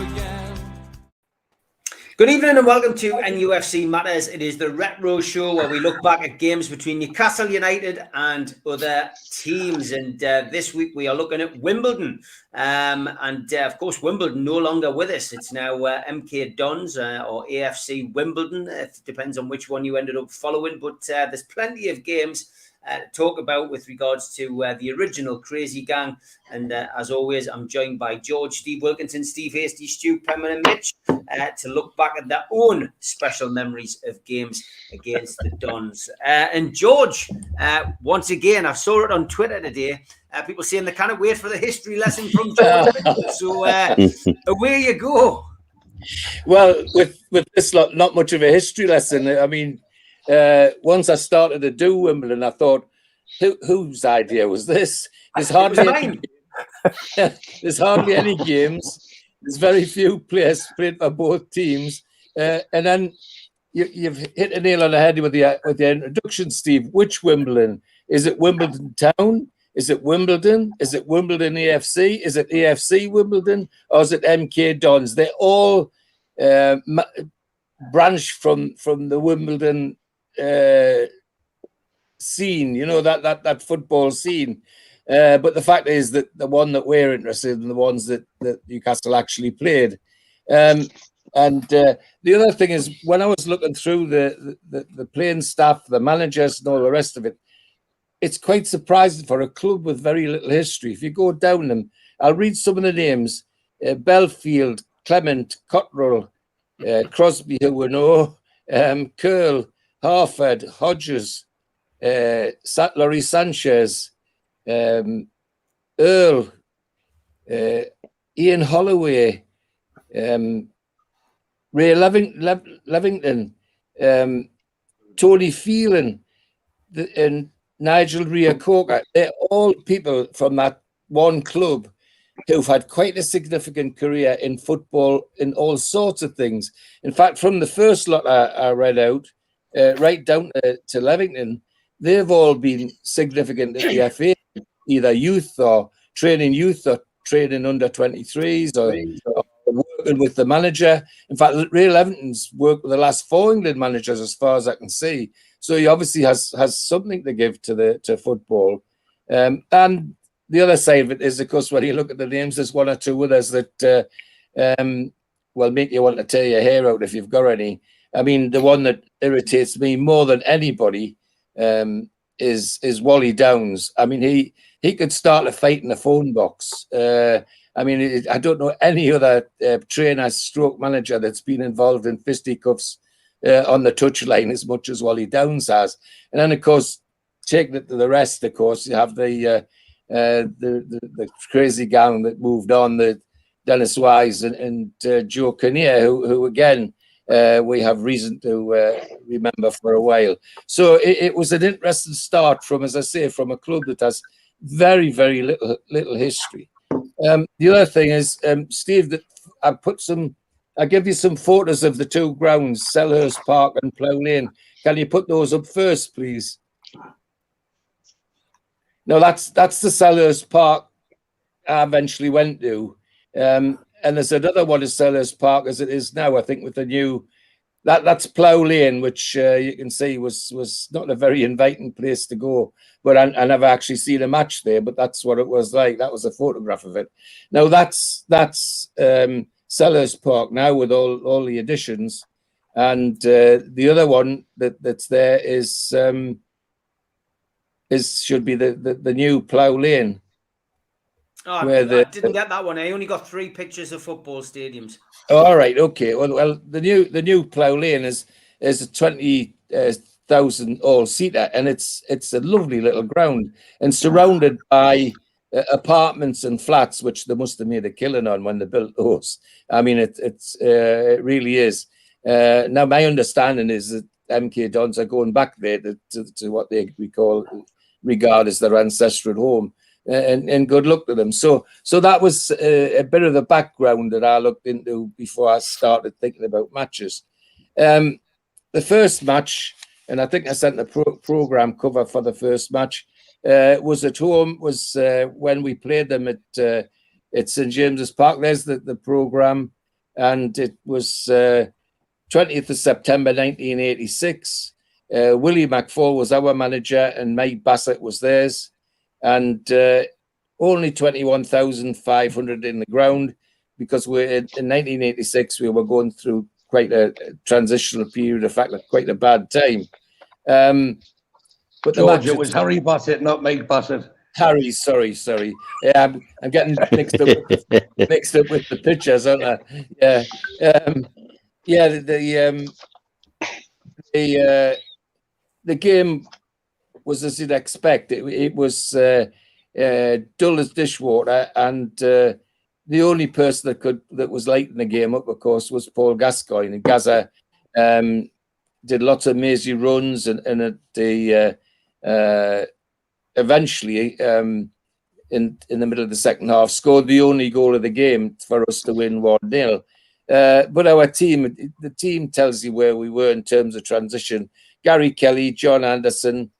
again. Good evening and welcome to NUFC Matters. It is the retro show where we look back at games between Newcastle United and other teams. And this week we are looking at Wimbledon. Of course, Wimbledon no longer with us. It's now MK Dons or AFC Wimbledon. It depends on which one you ended up following. But there's plenty of games to talk about with regards to the original Crazy Gang. And as always, I'm joined by George, Steve Wilkinson, Steve Hasty, Stu Penman and Mitch to look back at their own special memories of games against the Dons. And George, once again, I saw it on Twitter today, people saying they can't wait for the history lesson from George. So away you go. Well, with this lot, not much of a history lesson. I mean, once I started to do Wimbledon, I thought, whose idea was this? There's hardly any games. There's very few players played for both teams, and then you've hit a nail on the head with the introduction, Steve. Which Wimbledon? Is it Wimbledon Town? Is it Wimbledon? Is it Wimbledon AFC? Is it AFC Wimbledon? Or is it MK Dons? They're all branched from the Wimbledon scene, you know, that football scene. But the fact is that the one that we're interested in, the ones that Newcastle actually played. And the other thing is, when I was looking through the playing staff, the managers and all the rest of it, it's quite surprising for a club with very little history. If you go down them, I'll read some of the names: Belfield, Clement, Cotterill, Crosby, who we know, Curl, Harford, Hodges, Laurie Sanchez, Earl, Ian Holloway, Ray Levington, Tony Phelan, and Nigel Reo-Coker. They're all people from that one club who've had quite a significant career in football in all sorts of things. In fact, from the first lot I read out, right down to Levington, they've all been significant at the FA, either youth or training under 23s or working with the manager. In fact, Ray Levington's worked with the last 4 England managers, as far as I can see. So he obviously has something to give to football. And the other side of it is, of course, when you look at the names, there's one or two others that will make you want to tear your hair out if you've got any. I mean, the one that irritates me more than anybody is Wally Downs. I mean, he could start a fight in the phone box. I mean, I don't know any other trainer, stroke manager that's been involved in fisticuffs on the touchline as much as Wally Downs has. And then, of course, taking it to the rest, of course, you have the Crazy Gang that moved on, the Dennis Wise and Joe Kinnear, who again, we have reason to remember for a while. So it was an interesting start from, as I say, from a club that has very, very little history. The other thing is, Steve, that I give you some photos of the two grounds, Selhurst Park and Plough Lane. Can you put those up first, please? No, that's the Selhurst Park I eventually went to. And there's another one at Selhurst Park as it is now, I think, with the new... That's Plough Lane, which you can see was not a very inviting place to go. But I never actually seen a match there, but that's what it was like. That was a photograph of it. Now, that's Selhurst Park now with all the additions. And the other one that's there should be the new Plough Lane. Oh, I didn't get that one. I only got 3 pictures of football stadiums. All right, okay. Well, the new Plough Lane is a 20,000 all-seater, and it's a lovely little ground and surrounded by apartments and flats, which they must have made a killing on when they built those. I mean, it really is. Now, my understanding is that MK Dons are going back there to what we regard as their ancestral home. And good luck to them. So that was a bit of the background that I looked into before I started thinking about matches. The first match, and I think I sent the program cover for the first match, was at home. Was when we played them at St James's Park. There's the program. and it was 20th of September 1986. Willie McFall was our manager, and Mike Bassett was theirs, and only 21,500 in the ground, because we're in 1986 we were going through quite a transitional period, in fact, quite a bad time. But George, it was Harry Bassett, not Mike Bassett. Harry, sorry. Yeah, I'm getting mixed up with the pictures, aren't I? Yeah. The game was as you'd expect. It was dull as dishwater, and the only person that was lighting the game up, of course, was Paul Gascoigne. And Gaza did lots of mazy runs, and at the eventually in the middle of the second half scored the only goal of the game for us to win 1-0. But our team, the team tells you where we were in terms of transition. Gary Kelly, John Anderson,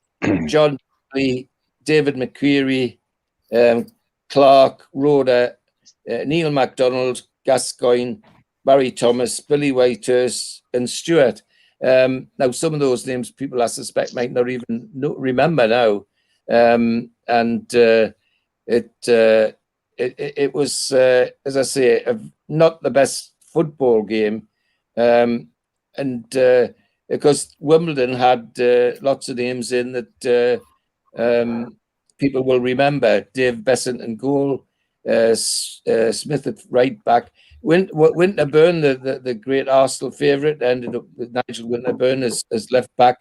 John Lee, David McQuarrie, Clark, Rhoda, Neil MacDonald, Gascoigne, Barry Thomas, Billy Whitehurst, and Stewart. Now, some of those names people I suspect might not even remember now. It was, as I say, not the best football game. Because Wimbledon had lots of names in that people will remember. Dave Besant in goal, Smith at right back. Winterburn, the great Arsenal favourite, ended up with Nigel Winterburn as left back.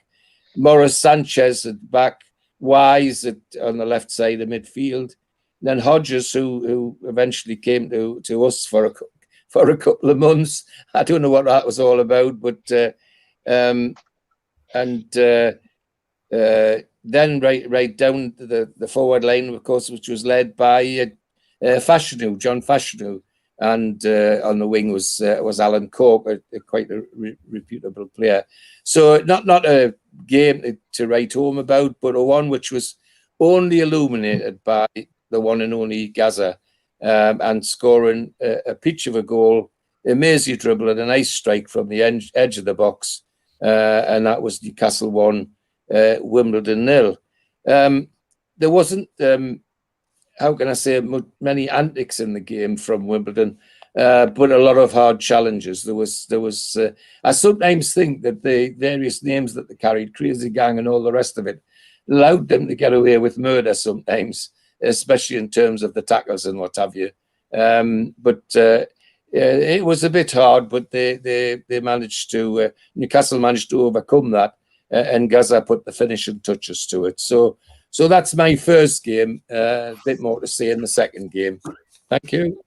Morris Sanchez at back. Wise on the left side of midfield. Then Hodges, who eventually came to us for a couple of months. I don't know what that was all about, but then right down the forward line, of course, which was led by John Fashanu, and on the wing was Alan Cork, quite a reputable player. So not a game to write home about, but a one which was only illuminated by the one and only Gaza, and scoring a peach of a goal, a mazy dribble and a nice strike from the edge of the box, and that was Newcastle 1, Wimbledon 0. There wasn't, how can I say, many antics in the game from Wimbledon, but a lot of hard challenges. There was. I sometimes think that the various names that they carried, Crazy Gang and all the rest of it, allowed them to get away with murder sometimes, especially in terms of the tackles and what have you. It was a bit hard, but they managed to. Newcastle managed to overcome that, and Gaza put the finishing touches to it. So that's my first game. A bit more to say in the second game. Thank you.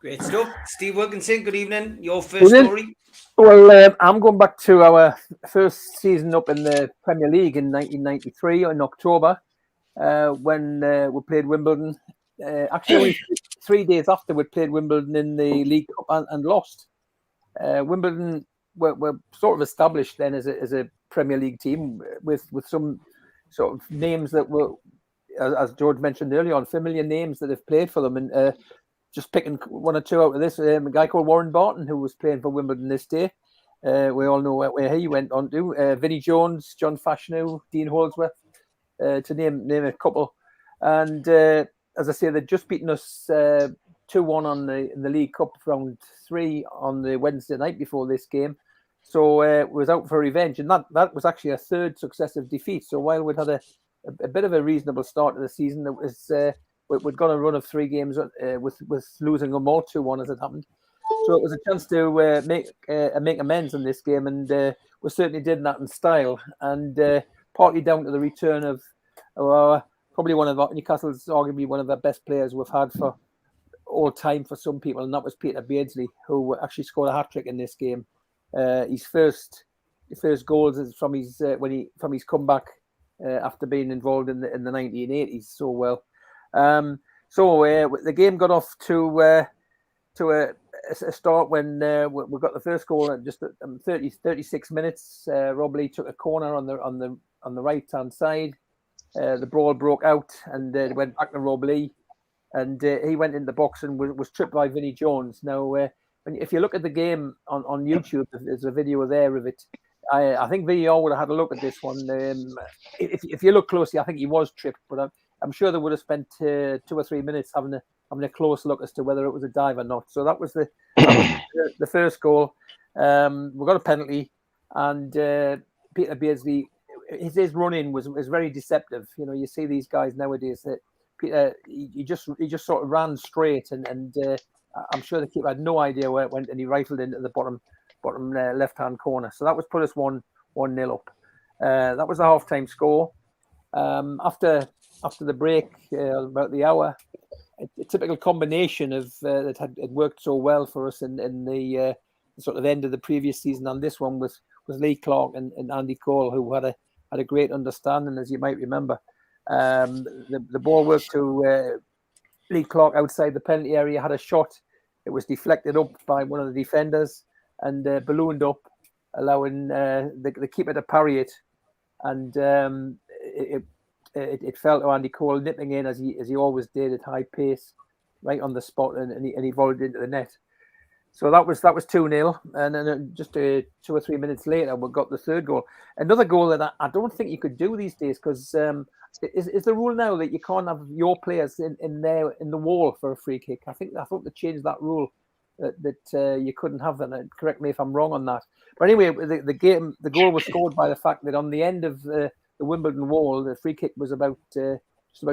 Great stuff. Steve Wilkinson, good evening. Your first story? Well, I'm going back to our first season up in the Premier League in 1993 in October, when we played Wimbledon. Actually, only 3 days after we played Wimbledon in the League Cup and lost. Wimbledon were sort of established then as a Premier League team with some sort of names that were, as George mentioned earlier on, familiar names that have played for them. And just picking one or two out of this, a guy called Warren Barton, who was playing for Wimbledon this day. We all know where he went on to. Vinnie Jones, John Fashanu, Dean Holdsworth, to name a couple. And as I say, they'd just beaten us 2-1 in the League Cup round 3 on the Wednesday night before this game. So it was out for revenge, and that was actually a third successive defeat. So while we'd had a bit of a reasonable start to the season, it was we'd got a run of 3 games with losing them all 2-1 as it happened. So it was a chance to make amends in this game, and we certainly did that in style. And partly down to the return of probably one of Newcastle's arguably one of the best players we've had for all time for some people, and that was Peter Beardsley, who actually scored a hat-trick in this game. His first goals is from his comeback after being involved in the 1980s so well. The game got off to a start when we got the first goal at just 36 minutes. Rob Lee took a corner on the right hand side. The brawl broke out and it went back to Rob Lee, and he went in the box and was tripped by Vinnie Jones. Now if you look at the game on YouTube, there's a video there of it. I think VAR would have had a look at this one. If you look closely, I think he was tripped, but I'm sure they would have spent 2 or 3 minutes having a close look as to whether it was a dive or not. So that was the first goal. We got a penalty, and Peter Beardsley, his run-in was very deceptive. You know, you see these guys nowadays that Peter, he just sort of ran straight, and I'm sure the keeper had no idea where it went, and he rifled into the bottom left-hand corner. So that was put us 1-0 up. That was the half-time score. After the break, about the hour, a typical combination of that had worked so well for us in the sort of end of the previous season, and this one was Lee Clark and Andy Cole, who had a great understanding, as you might remember. The ball worked to Lee Clark outside the penalty area, had a shot. It was deflected up by one of the defenders and ballooned up, allowing the keeper to parry it. And it fell to Andy Cole, nipping in as he always did at high pace, right on the spot, and he volleyed into the net. So that was 2-0, and then just 2 or 3 minutes later, we got the third goal. Another goal that I don't think you could do these days, because is the rule now that you can't have your players in the wall for a free kick. I thought they changed that rule that you couldn't have that. Correct me if I'm wrong on that. But anyway, the goal was scored by the fact that on the end of the Wimbledon wall, the free kick was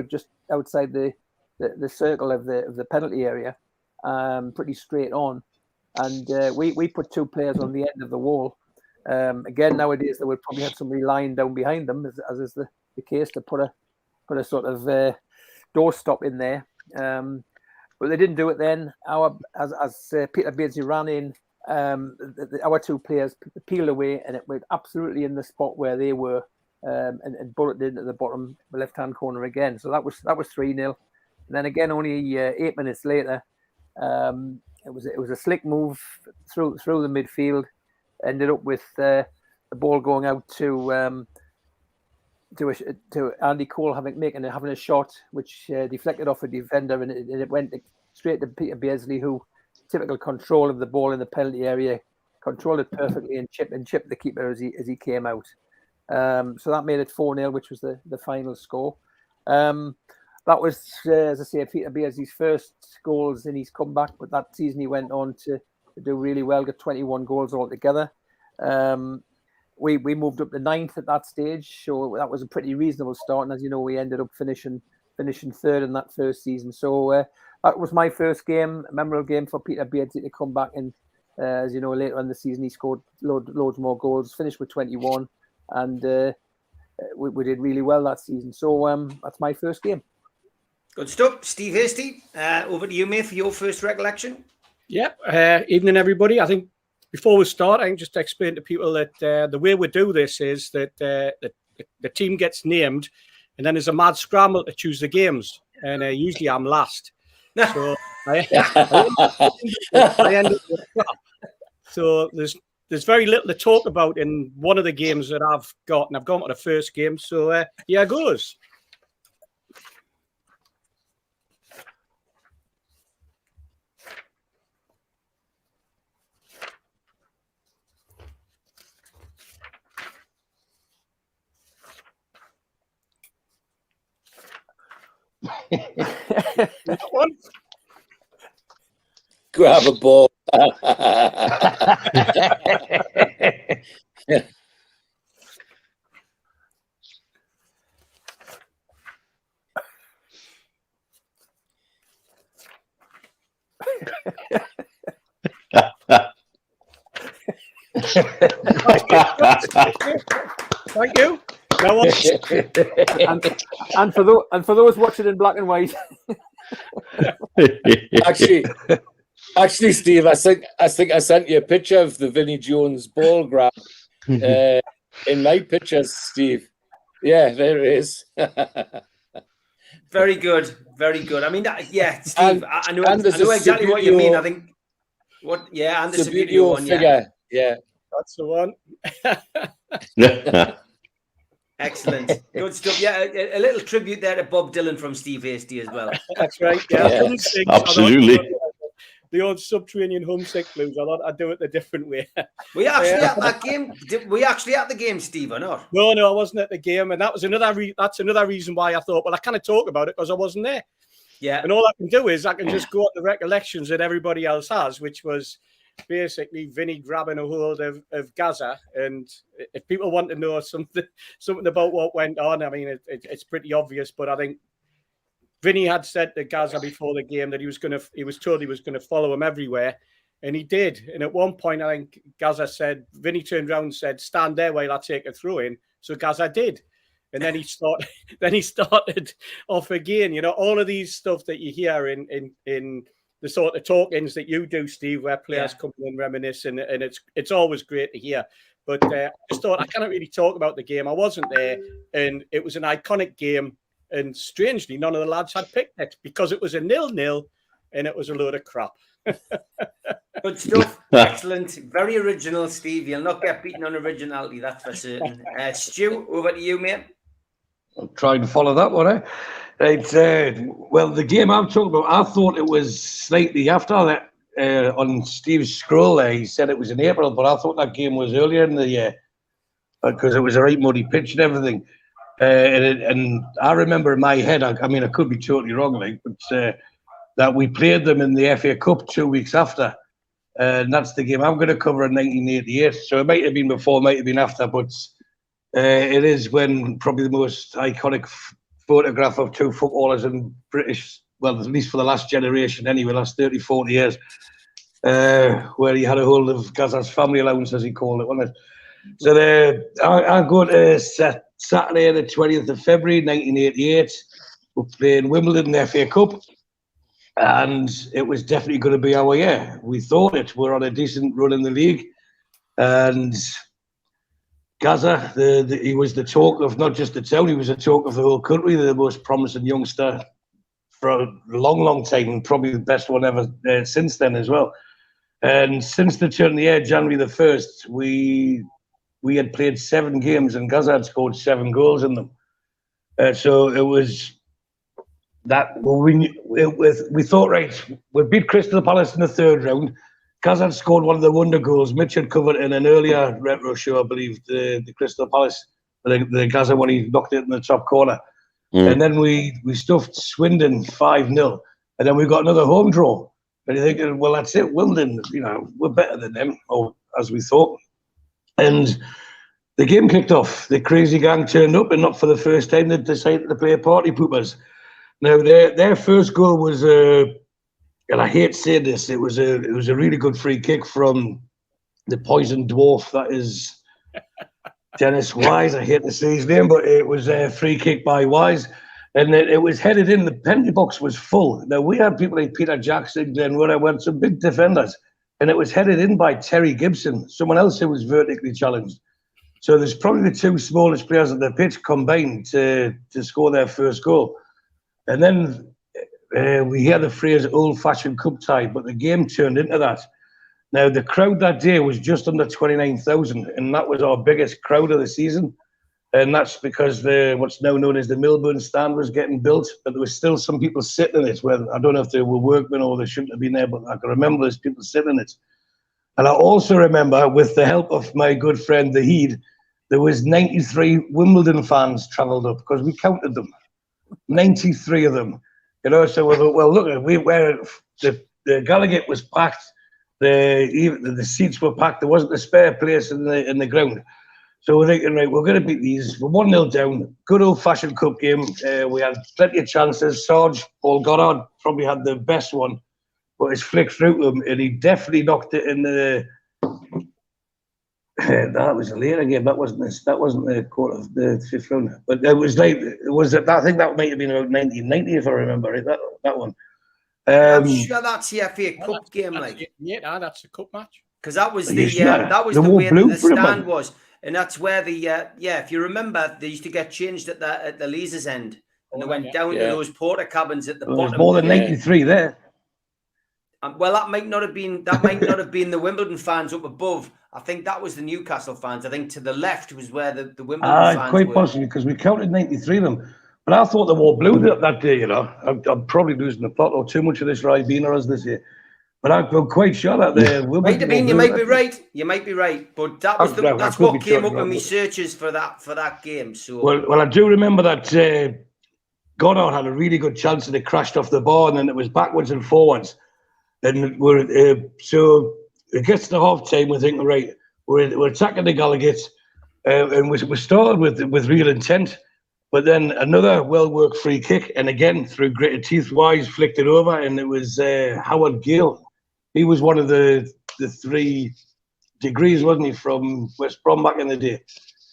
just outside the circle of the penalty area, pretty straight on. And we put 2 players on the end of the wall. Again, nowadays they would probably have somebody lying down behind them, as is the case, to put a sort of doorstop in there. But they didn't do it then. As Peter Beardsley ran in, our 2 players peeled away, and it went absolutely in the spot where they were, and bulleted into the bottom left-hand corner again. So that was 3-0. And then again, only 8 minutes later, it was a slick move through the midfield. Ended up with the ball going out to Andy Cole having a shot, which deflected off a defender, and it went straight to Peter Beardsley, who, typical control of the ball in the penalty area, controlled it perfectly and chipped the keeper as he came out. So that made it 4-0, which was the final score. That was, as I say, Peter Beardsley's first goals in his comeback, but that season he went on to do really well, got 21 goals altogether. We moved up to 9th at that stage, so that was a pretty reasonable start. And as you know, we ended up finishing 3rd in that first season. So that was my first game, a memorable game for Peter Beardsley to come back. And as you know, later in the season, he scored loads more goals, finished with 21, and we did really well that season. So that's my first game. Good stuff. Steve Hasty, over to you, mate, for your first recollection. Yep. Evening, everybody. I think before we start, I can just explain to people that the way we do this is that the team gets named, and then there's a mad scramble to choose the games. And usually I'm last. So I end up with that. So there's very little to talk about in one of the games that I've got, and I've gone to the first game. So here it goes. Grab a ball. Thank you. And for those watching in black and white. Actually, Steve, I think I sent you a picture of the Vinnie Jones ball grab in my pictures, Steve. Yeah, there it is. Very good, very good. I mean, Steve, I know exactly what you mean. I think and the Subbuteo one, figure. Yeah, that's the one. Excellent. Good stuff. Yeah, a little tribute there to Bob Dylan from Steve Hasty as well. That's right. Yeah. Absolutely. the old subterranean homesick blues. I thought I'd do it the different way. Were you actually at that game? Were you actually at the game, Steve, or not? No, I wasn't at the game, and that was that's another reason why I thought, well, I can't talk about it because I wasn't there. Yeah. And all I can do is I can just go on the recollections that everybody else has, which was basically Vinny grabbing a hold of Gaza. And if people want to know something about what went on, I mean, it's pretty obvious. But I think Vinny had said to Gaza before the game that he was told he was going to follow him everywhere. And he did. And at one point, I think Gaza said, Vinny turned around and said, stand there while I take a throw in. So Gaza did. And then he started off again. You know, all of these stuff that you hear in the sort of talkings that you do, Steve, where players come in and reminisce, and it's always great to hear. But I just thought I cannot really talk about the game. I wasn't there, and it was an iconic game. And strangely, none of the lads had picked it because it was a 0-0 and it was a load of crap. Good stuff. Excellent. Very original, Steve. You'll not get beaten on originality, that's for certain. Stu, over to you, mate. I'll try and follow that one, eh? Right, well, the game I'm talking about, I thought it was slightly after that. On Steve's scroll there, he said it was in April, but I thought that game was earlier in the year because it was a right muddy pitch and everything. And I remember in my head, I mean, I could be totally wrong, like, but that we played them in the FA Cup 2 weeks after. And that's the game I'm going to cover in 1988. So it might have been before, might have been after, but it is when probably the most iconic photograph of two footballers in British, well, at least for the last generation anyway, last 30, 40 years, where he had a hold of Gaza's family allowance, as he called it, wasn't it? So I go to Saturday, the 20th of February, 1988. We're playing Wimbledon in the FA Cup, and it was definitely going to be our year. We thought it. We're on a decent run in the league, and Gaza, he was the talk of not just the town, he was the talk of the whole country, the most promising youngster for a long, long time, and probably the best one ever since then as well. And since the turn of the year, January the 1st, we had played 7 games and Gaza had scored 7 goals in them. So it was that we thought, right, we'll beat Crystal Palace in the 3rd round. Gaza had scored one of the wonder goals. Mitch had covered in an earlier retro show, I believe, the Crystal Palace, the Gaza one, he knocked it in the top corner. And then we stuffed Swindon 5-0. And then we got another home draw. And you're thinking, well, that's it. Wimbledon, you know, we're better than them, or as we thought. And the game kicked off. The crazy gang turned up, and not for the first time they decided to play party poopers. Now, their first goal was and I hate saying this, it was a really good free kick from the poison dwarf, that is Dennis Wise. I hate to say his name, but it was a free kick by Wise, and it was headed in. The penalty box was full. Now, we had people like Peter Jackson, Glenn Wood, went some big defenders, and it was headed in by Terry Gibson, someone else who was vertically challenged. So there's probably the 2 smallest players on the pitch combined to score their first goal. And then we hear the phrase old-fashioned cup tie, but the game turned into that. Now, the crowd that day was just under 29,000, and that was our biggest crowd of the season. And that's because what's now known as the Milburn stand was getting built, but there was still some people sitting in it. Well, I don't know if they were workmen or they shouldn't have been there, but I can remember there's people sitting in it. And I also remember, with the help of my good friend, the Heed, there was 93 Wimbledon fans travelled up, because we counted them. 93 of them. You know, so we thought, well, look, the Gallagher was packed, the seats were packed. There wasn't a spare place in the ground. So we're thinking, right, we're going to beat these. We're 1-0 down. Good old-fashioned cup game. We had plenty of chances. Paul Goddard probably had the best one, but it's flicked through to him, and he definitely knocked it in the. That was a later game. That wasn't the quarter of the 5th round. But it was like I think that might have been about 1990, if I remember right. That one. I'm sure that's the FA Cup game, like. Yeah, that's a cup match. Because that was the way that the stand was, and that's where the if you remember, they used to get changed at the Leazes end, and they went down to those porter cabins at the bottom. There's more than 93 there. Well, that might not have been the Wimbledon fans up above. I think that was the Newcastle fans. I think to the left was where the Wimbledon fans quite were. possibly, because we counted 93 of them. But I thought they wore blue that day, you know. I'm probably losing the plot or too much of this Ribena as this year. But I'm quite sure that the Might have been, you might be right. You might be right. But that was that's what came up in my searches for that game. So well, I do remember that Goddard had a really good chance and it crashed off the bar, and then it was backwards and forwards. And so it gets to half time, we're thinking, right, we're attacking the Gallagher's, and we started with real intent. But then another well-worked free kick, and again, through gritted teeth, Wise flicked it over, and it was Howard Gale. He was one of the 3 degrees, wasn't he, from West Brom back in the day?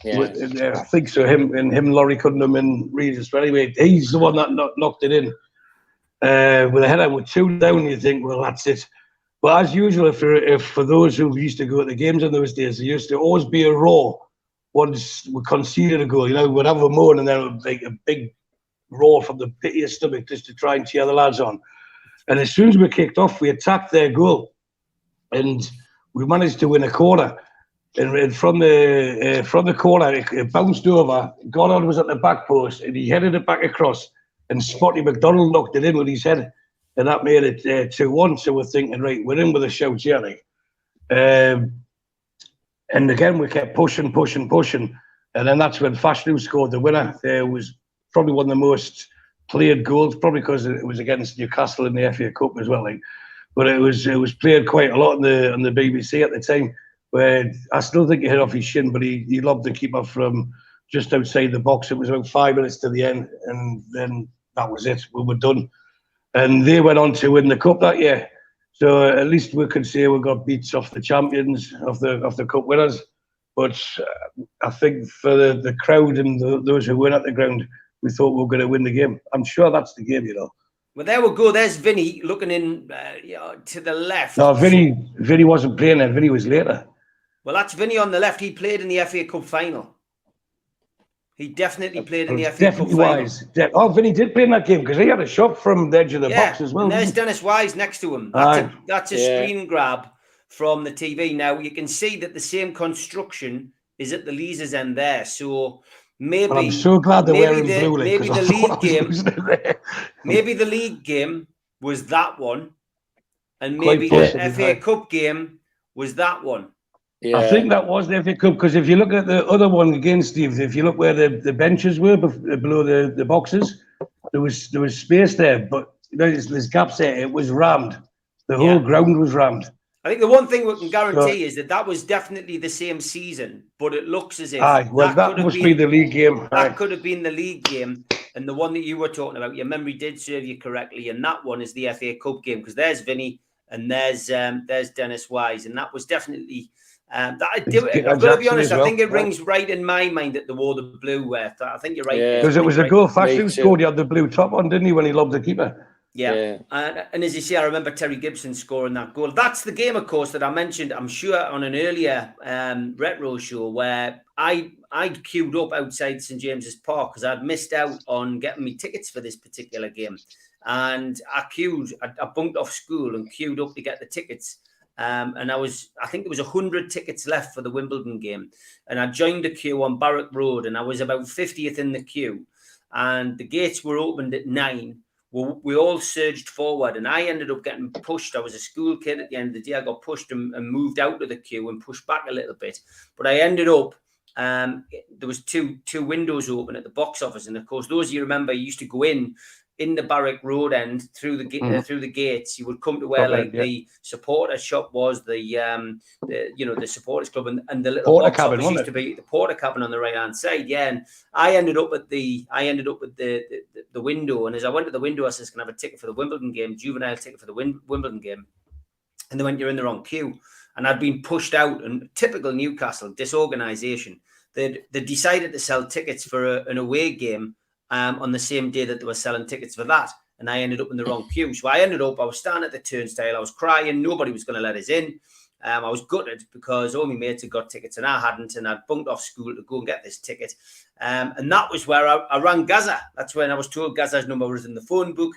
Yeah. I think so. Him, Laurie Cunningham and Regis. But anyway, he's the one that knocked it in with a header with 2 down. You think, well, that's it. But as usual, if for those who used to go to the games in those days, there used to always be a roar once we conceded a goal. You know, we'd have a moan, and then it would be a big roar from the pit of your stomach just to try and cheer the lads on. And as soon as we kicked off, we attacked their goal, and we managed to win a corner. And from the corner, it bounced over. Goddard was at the back post, and he headed it back across. And Spotty McDonald knocked it in with his head, and that made it 2-1. So we're thinking, right, we're in with a shout here, like. And again, we kept pushing, and then that's when Fashanu scored the winner. It was probably one of the most played goals, probably because it was against Newcastle in the FA Cup as well, like. But it was played quite a lot on the BBC at the time. Where I still think he hit off his shin, but he lobbed the keeper from just outside the box. It was about 5 minutes to the end, and then that was it. We were done. And they went on to win the cup that year. So at least we could say we got beats off the champions, of the cup winners. But I think for the crowd and those who weren't at the ground, we thought we were going to win the game. I'm sure that's the game, you know. Well, there we go. There's Vinny looking in to the left. No, Vinny wasn't playing then. Vinny was later. Well, that's Vinny on the left. He played in the FA Cup final. He definitely played in the FA Cup final. Vinny did play in that game because he had a shot from the edge of the box as well. And there's Dennis Wise next to him. That's a screen grab from the TV. Now, you can see that the same construction is at the Leazes end there. So maybe... I'm so glad they're wearing blue. Maybe the league game... maybe the league game was that one. And maybe the FA Cup game was that one. Yeah. I think that was the FA Cup, because if you look at the other one again, Steve, if you look where the benches were below the boxes, there was space there, but there's gaps there. It was rammed. The whole ground was rammed. I think the one thing we can guarantee is that was definitely the same season, but it looks as if that must be the league game. That could have been the league game, and the one that you were talking about, your memory did serve you correctly, and that one is the FA Cup game, because there's Vinny and there's Dennis Wise, and that was definitely. I've got to be honest. I think it rings right in my mind that they wore the blue. I think you're right. Because it was a goal. Fashanu scored. He had the blue top on, didn't he, when he lobbed the keeper? Yeah. And as you see, I remember Terry Gibson scoring that goal. That's the game, of course, that I mentioned, I'm sure, on an earlier retro show where I'd queued up outside St James's Park because I'd missed out on getting me tickets for this particular game. And I bunked off school and queued up to get the tickets. And I think there was 100 tickets left for the Wimbledon game. And I joined the queue on Barrack Road, and I was about 50th in the queue. And the gates were opened at 9. We all surged forward, and I ended up getting pushed. I was a school kid at the end of the day. I got pushed and moved out of the queue and pushed back a little bit. But I ended up, there was two windows open at the box office. And of course, those of you remember, you used to go in the Barrack Road end through the gates. You would come to where the supporter shop was, the supporters club, and the little porter box cabin, office used to be the porter cabin on the right hand side. Yeah, and I ended up with the window. And as I went to the window, I said, "Can I have a ticket for the Wimbledon game? Juvenile ticket for the Wimbledon game?" And they went, "You're in the wrong queue." And I'd been pushed out. And typical Newcastle disorganisation. They decided to sell tickets for an away game. On the same day that they were selling tickets for that. And I ended up in the wrong queue. So I was standing at the turnstile, I was crying, nobody was going to let us in. I was gutted because all my mates had got tickets and I hadn't, and I'd bunked off school to go and get this ticket. And that was where I rang Gaza. That's when I was told Gaza's number was in the phone book.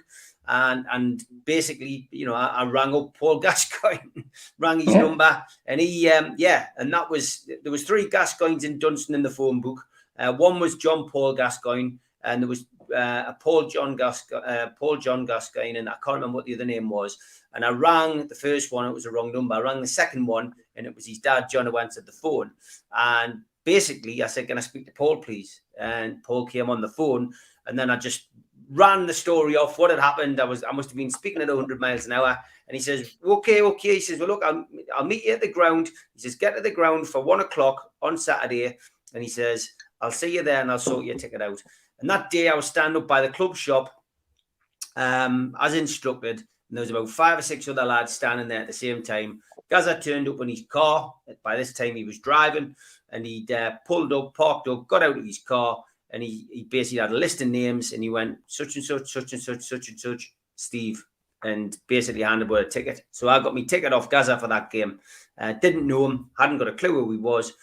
And basically, I rang up Paul Gascoigne, rang his number, and he, and there was 3 Gascoignes in Dunstan in the phone book. One was John Paul Gascoigne. and there was a Paul John Gascoigne, and I can't remember what the other name was. And I rang the first one, it was a wrong number. I rang the second one, and it was his dad, John, who answered the phone. And basically, I said, "Can I speak to Paul, please?" And Paul came on the phone, and then I just ran the story off what had happened. I must have been speaking at 100 miles an hour. And he says, okay. He says, well, look, I'll meet you at the ground. He says, get to the ground for 1 o'clock on Saturday. And he says, I'll see you there and I'll sort your ticket out. And that day I was standing up by the club shop as instructed. And there was about 5 or 6 other lads standing there at the same time. Gaza turned up in his car. By this time he was driving, and he'd pulled up, parked up, got out of his car, and he basically had a list of names, and he went, such and such, such and such, such and such, Steve, and basically handed over a ticket. So I got my ticket off Gaza for that game. Didn't know him, hadn't got a clue who he was,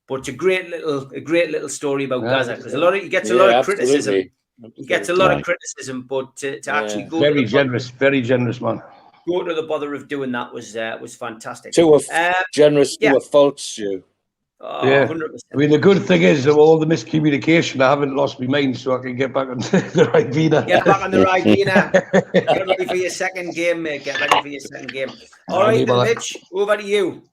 but it's a great little story about Gaza, because he gets a lot of criticism. He gets a lot of criticism, but to actually go very generous man. Go to the bother of doing that was fantastic. To a generous to a fault, Stu. Oh, yeah, 100%. I mean, the good thing is, of all the miscommunication, I haven't lost my mind, so I can get back on the right vina. Get back on the right vina. Get ready for your second game, mate. Get ready for your second game. All right, then, Mitch, over to you.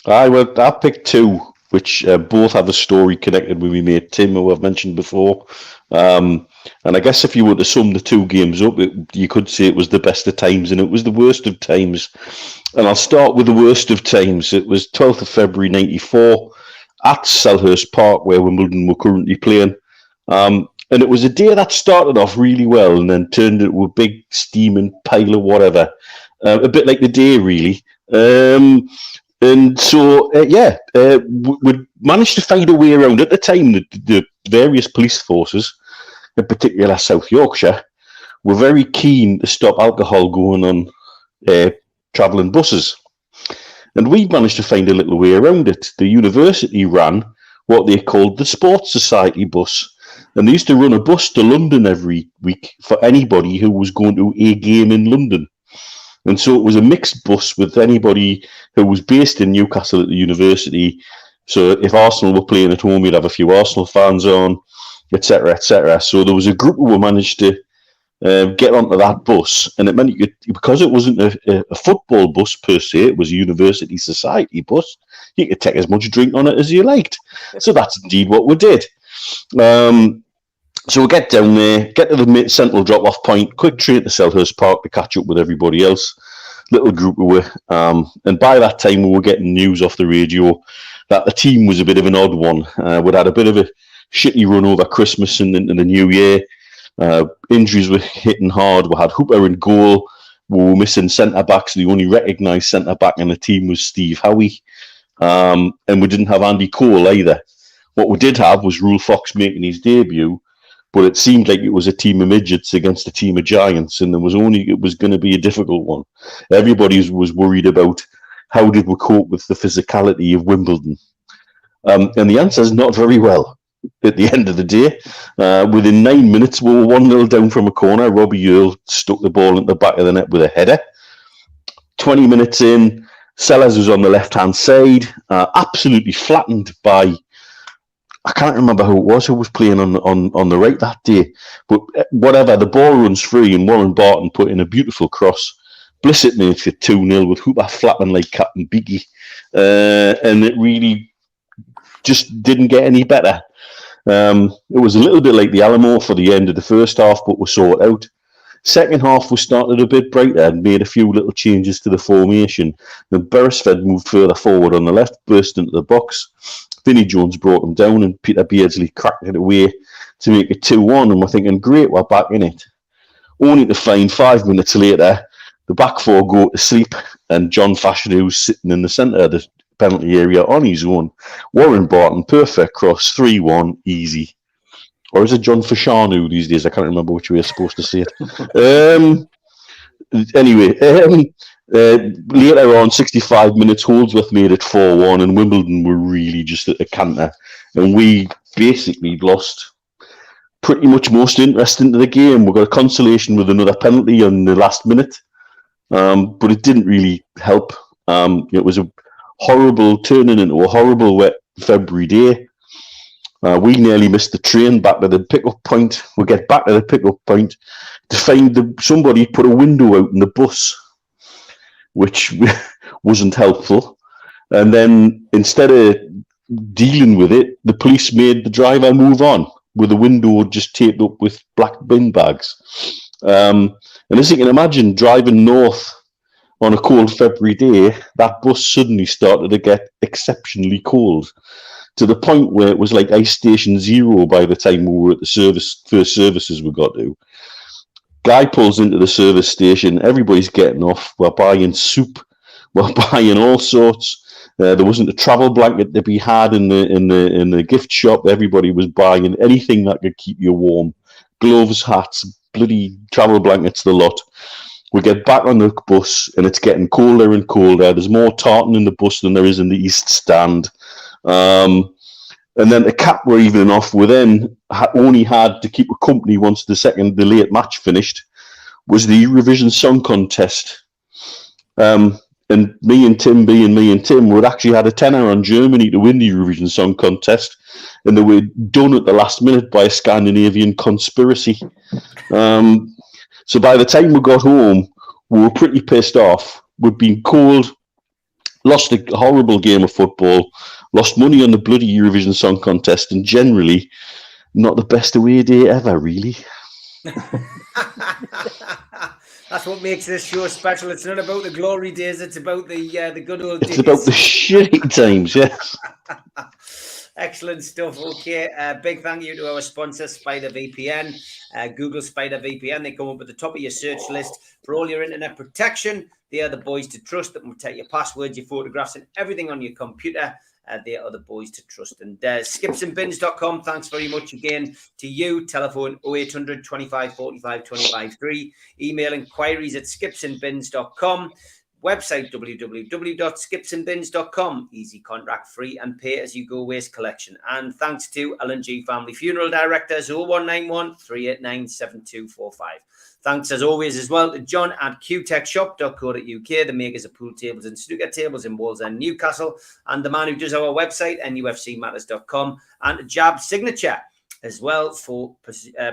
I picked 2, which both have a story connected with my mate Tim, who I've mentioned before. And I guess if you were to sum the 2 games up, you could say it was the best of times and it was the worst of times. And I'll start with the worst of times. It was 12th of February 94 at Selhurst Park, where Wimbledon were currently playing. And it was a day that started off really well and then turned into a big steaming pile of whatever. A bit like the day, really. And so, we managed to find a way around. At the time, the various police forces, in particular South Yorkshire, were very keen to stop alcohol going on travelling buses. And we managed to find a little way around it. The university ran what they called the Sports Society bus. And they used to run a bus to London every week for anybody who was going to a game in London. And so it was a mixed bus with anybody who was based in Newcastle at the university. So if Arsenal were playing at home, you'd have a few Arsenal fans on, etc., etc. So there was a group who managed to get onto that bus, and it meant you could, because it wasn't a football bus per se, it was a university society bus, you could take as much drink on it as you liked. So that's indeed what we did. So we get down there, get to the central drop-off point, quick train to Selhurst Park to catch up with everybody else. Little group we were. And by that time, we were getting news off the radio that the team was a bit of an odd one. We'd had a bit of a shitty run over Christmas and the New Year. Injuries were hitting hard. We had Hooper in goal. We were missing centre-backs. The only recognised centre-back in the team was Steve Howie. And we didn't have Andy Cole either. What we did have was Rule Fox making his debut, but it seemed like it was a team of midgets against a team of giants, and it was going to be a difficult one. Everybody was worried about how did we cope with the physicality of Wimbledon. And the answer is not very well. At the end of the day, within 9 minutes, we were 1-0 down from a corner. Robbie Earle stuck the ball in the back of the net with a header. 20 minutes in, Sellers was on the left-hand side, absolutely flattened by, I can't remember who it was who was playing on the right that day, but whatever, the ball runs free and Warren Barton put in a beautiful cross. Blissett makes it 2-0 with Hooper flapping like Captain Beaky, and it really just didn't get any better. It was a little bit like the Alamo for the end of the first half, but we saw it out. Second half, we started a bit brighter and made a few little changes to the formation. Then Beresford moved further forward on the left, burst into the box. Vinnie Jones brought him down and Peter Beardsley cracked it away to make it 2-1. And we're thinking, great, we're back in it. Only to find 5 minutes later, the back four go to sleep and John Fashion, who's sitting in the centre of the penalty area on his own. Warren Barton, perfect cross, 3-1, easy. Or is it John Fashanu these days? I can't remember which way you're supposed to say it. Later on, 65 minutes, Holdsworth made it 4-1, and Wimbledon were really just at a canter. And we basically lost pretty much most interest into the game. We got a consolation with another penalty on the last minute, but it didn't really help. It was a horrible, turning into a horrible wet February day. We nearly missed the train back to the pickup point. We get back to the pickup point to find somebody put a window out in the bus, which wasn't helpful. And then instead of dealing with it, the police made the driver move on with the window just taped up with black bin bags. And as you can imagine, driving north on a cold February day, that bus suddenly started to get exceptionally cold, to the point where it was like ice station zero by the time we were at the first services we got to. Guy pulls into the service station, everybody's getting off, we're buying soup, we're buying all sorts. There wasn't a travel blanket to be had in the gift shop. Everybody was buying anything that could keep you warm. Gloves, hats, bloody travel blankets, the lot. We get back on the bus and it's getting colder and colder. There's more tartan in the bus than there is in the East Stand. And then to cap we're evening off, we then only had to keep a company once the late match finished, was the Eurovision Song Contest. And me and Tim would actually had a tenner on Germany to win the Eurovision Song Contest, and they were done at the last minute by a Scandinavian conspiracy. So by the time we got home, we were pretty pissed off. We'd been cold, lost a horrible game of football, lost money on the bloody Eurovision Song Contest, and generally not the best away day ever, really. That's what makes this show special. It's not about the glory days. It's about the good old days. It's about the shitty times, yes. Excellent stuff. Okay, big thank you to our sponsor, Spider VPN. Google Spider VPN. They come up at the top of your search list for all your internet protection. They are the boys to trust that will protect your passwords, your photographs, and everything on your computer. They are the boys to trust. And skipsandbins.com, thanks very much again to you. Telephone 0800 25 45 25 3. Email inquiries at skipsandbins.com. Website www.skipsandbins.com. Easy, contract free, and pay as you go waste collection. And thanks to L&G Family Funeral Directors 0191 389 7245. Thanks as always as well to John at qtechshop.co.uk, the makers of pool tables and snooker tables in Wallsend, Newcastle, and the man who does our website, NUFCmatters.com, and Jab Signature as well for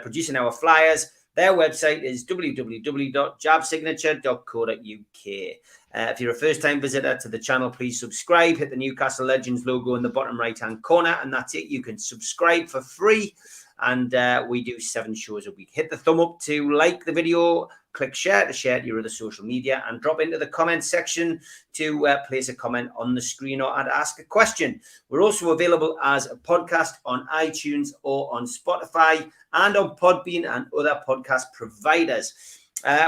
producing our flyers. Their website is www.jabsignature.co.uk. If you're a first-time visitor to the channel, please subscribe. Hit the Newcastle Legends logo in the bottom right-hand corner, and that's it. You can subscribe for free, and we do 7 shows a week. Hit the thumb up to like the video, click share to share to your other social media, and drop into the comment section to place a comment on the screen or to ask a question. We're also available as a podcast on iTunes or on Spotify and on Podbean and other podcast providers.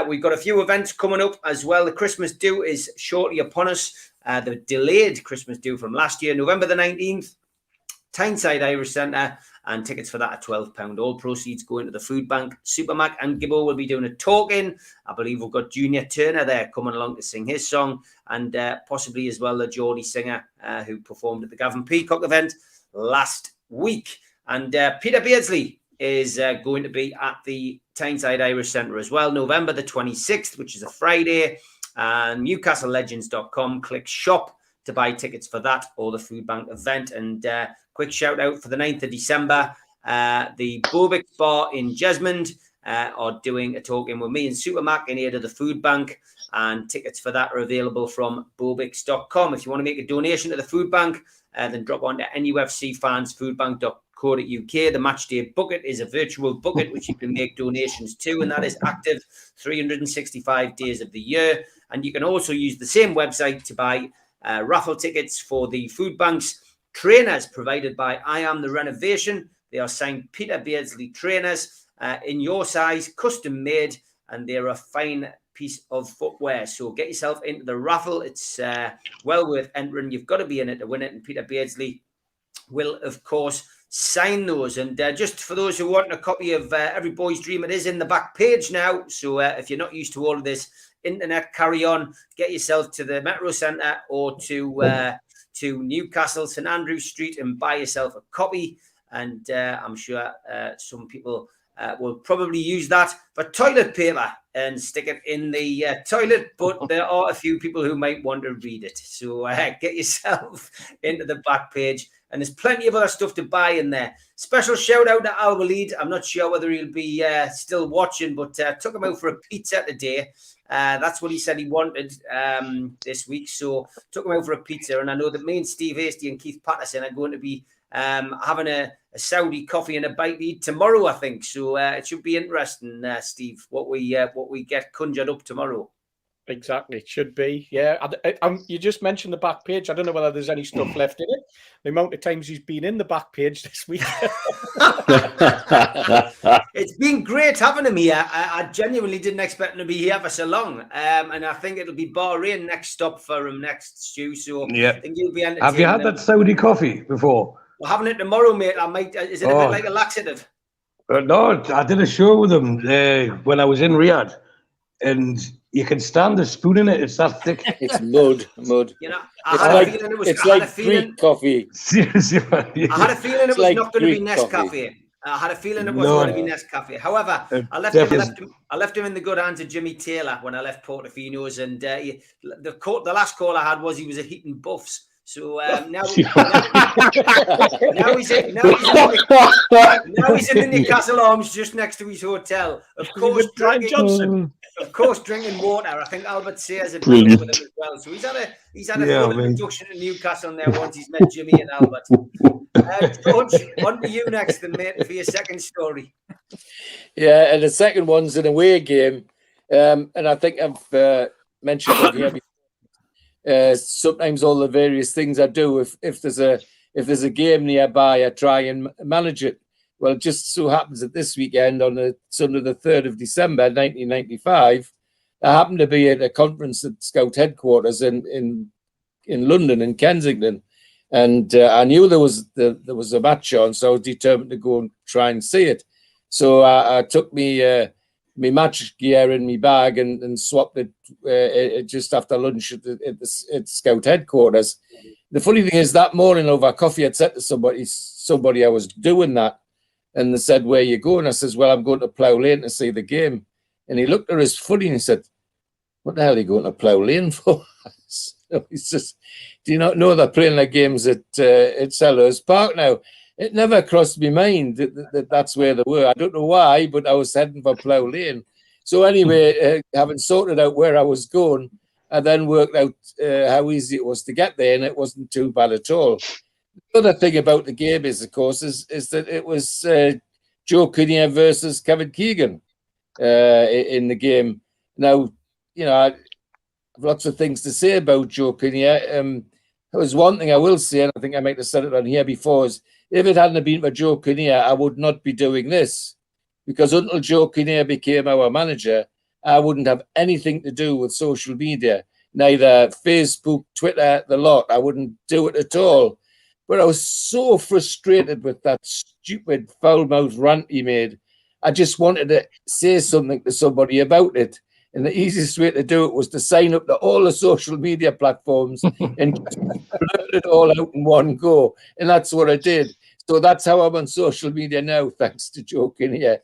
We've got a few events coming up as well. The Christmas do is shortly upon us. The delayed Christmas do from last year, November the 19th, Tyneside Irish Centre, and tickets for that are £12. All proceeds go into the food bank. Supermac and Gibbo will be doing a talk-in. I believe we've got Junior Turner there coming along to sing his song, and possibly as well the Geordie singer who performed at the Gavin Peacock event last week. And Peter Beardsley is going to be at the Tyneside Irish Centre as well, November the 26th, which is a Friday. And NewcastleLegends.com, click shop to buy tickets for that or the food bank event. And quick shout out for the 9th of December, the Bobic Bar in Jesmond are doing a talk-in with me and Supermac in aid of the food bank, and tickets for that are available from bobics.com. If you want to make a donation to the food bank, then drop on to NUFCfansfoodbank.co.uk. The Matchday Bucket is a virtual bucket which you can make donations to, and that is active 365 days of the year. And you can also use the same website to buy raffle tickets for the food bank's trainers provided by I Am the Renovation. They are signed Peter Beardsley trainers in your size, custom made, and they're a fine piece of footwear. So get yourself into the raffle. It's well worth entering. You've got to be in it to win it, and Peter Beardsley will, of course, sign those. And just for those who want a copy of Every Boy's Dream, it is in the back page now. So if you're not used to all of this internet carry on, get yourself to the Metro Centre or to Newcastle, St Andrew Street, and buy yourself a copy. And I'm sure some people will probably use that for toilet paper and stick it in the toilet, but there are a few people who might want to read it. So get yourself into the back page And there's plenty of other stuff to buy in there. Special shout out to Al Walid. I'm not sure whether he'll be still watching, but took him out for a pizza today. That's what he said he wanted this week. So took him out for a pizza. And I know that me and Steve Hasty and Keith Patterson are going to be having a Saudi coffee and a bite to eat tomorrow, I think. So it should be interesting, Steve, what we get conjured up tomorrow. Exactly, it should be. Yeah, you just mentioned the back page. I don't know whether there's any stuff left in it. The amount of times he's been in the back page this week. It's been great having him here. I genuinely didn't expect him to be here for so long. And I think it'll be Bahrain next stop for him next, Stu. So yeah. I think you'll be entertained. Have you had that Saudi coffee before? We're having it tomorrow, mate. I might. Is it a bit like a laxative? No, I did a show with him when I was in Riyadh, and you can stand the spoon in it. It's that thick. It's mud. You know, It's like Greek coffee. Seriously, I had a feeling it was like not going to be Greek Nescafe. coffee. I had a feeling it wasn't going to be Nescafe. However, I left him in the good hands of Jimmy Taylor when I left Portofino's, and the last call I had was he was a Heaton Buffs. So now he's in the Newcastle Arms, just next to his hotel. Of course, drinking water. I think Albert Sayers had been with him as well. So he's had a full introduction to Newcastle now once he's met Jimmy and Albert. George, on to you next, then, mate, for your second story. Yeah, and the second one's an away game, and I think I've mentioned it here before. Sometimes all the various things I do, if there's a game nearby, I try and manage it. Well, it just so happens that this weekend, on the Sunday the 3rd of December 1995, I happened to be at a conference at Scout headquarters in London, in Kensington, and I knew there was a match on, so I was determined to go and try and see it. So I took me match gear in my bag and swapped it just after lunch at Scout headquarters. The funny thing is, that morning over coffee, I'd said to somebody I was doing that, and they said, "Where you going?" I says, "Well, I'm going to Plough Lane to see the game." And he looked at us funny and he said, "What the hell are you going to Plough Lane for?" So he says, "Do you not know they're playing their games at Selhurst Park now?" It never crossed my mind that that's where they were. I don't know why, but I was heading for Plough Lane. So anyway, having sorted out where I was going, I then worked out how easy it was to get there, and it wasn't too bad at all. The other thing about the game is, of course, is that it was Joe Kinnear versus Kevin Keegan in the game. Now, you know, I have lots of things to say about Joe Kinnear. There was one thing I will say, and I think I might have said it on here before, is if it hadn't been for Joe Kinnear, I would not be doing this. Because until Joe Kinnear became our manager, I wouldn't have anything to do with social media. Neither Facebook, Twitter, the lot. I wouldn't do it at all. But I was so frustrated with that stupid foul-mouthed rant he made. I just wanted to say something to somebody about it. And the easiest way to do it was to sign up to all the social media platforms and just blurt it all out in one go. And that's what I did. So that's how I'm on social media now, thanks to Joe Kinnear.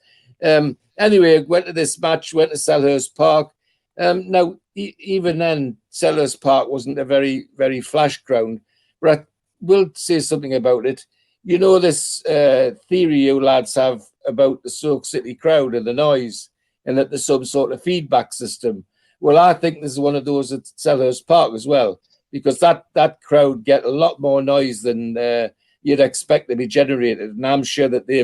Anyway, I went to this match, went to Selhurst Park. Now, even then, Selhurst Park wasn't a very, very flash ground. But I will say something about it. You know this theory you lads have about the Stoke City crowd and the noise, and that there's some sort of feedback system. Well, I think there's one of those at Selhurst Park as well, because that crowd get a lot more noise than you'd expect to be generated. And I'm sure that they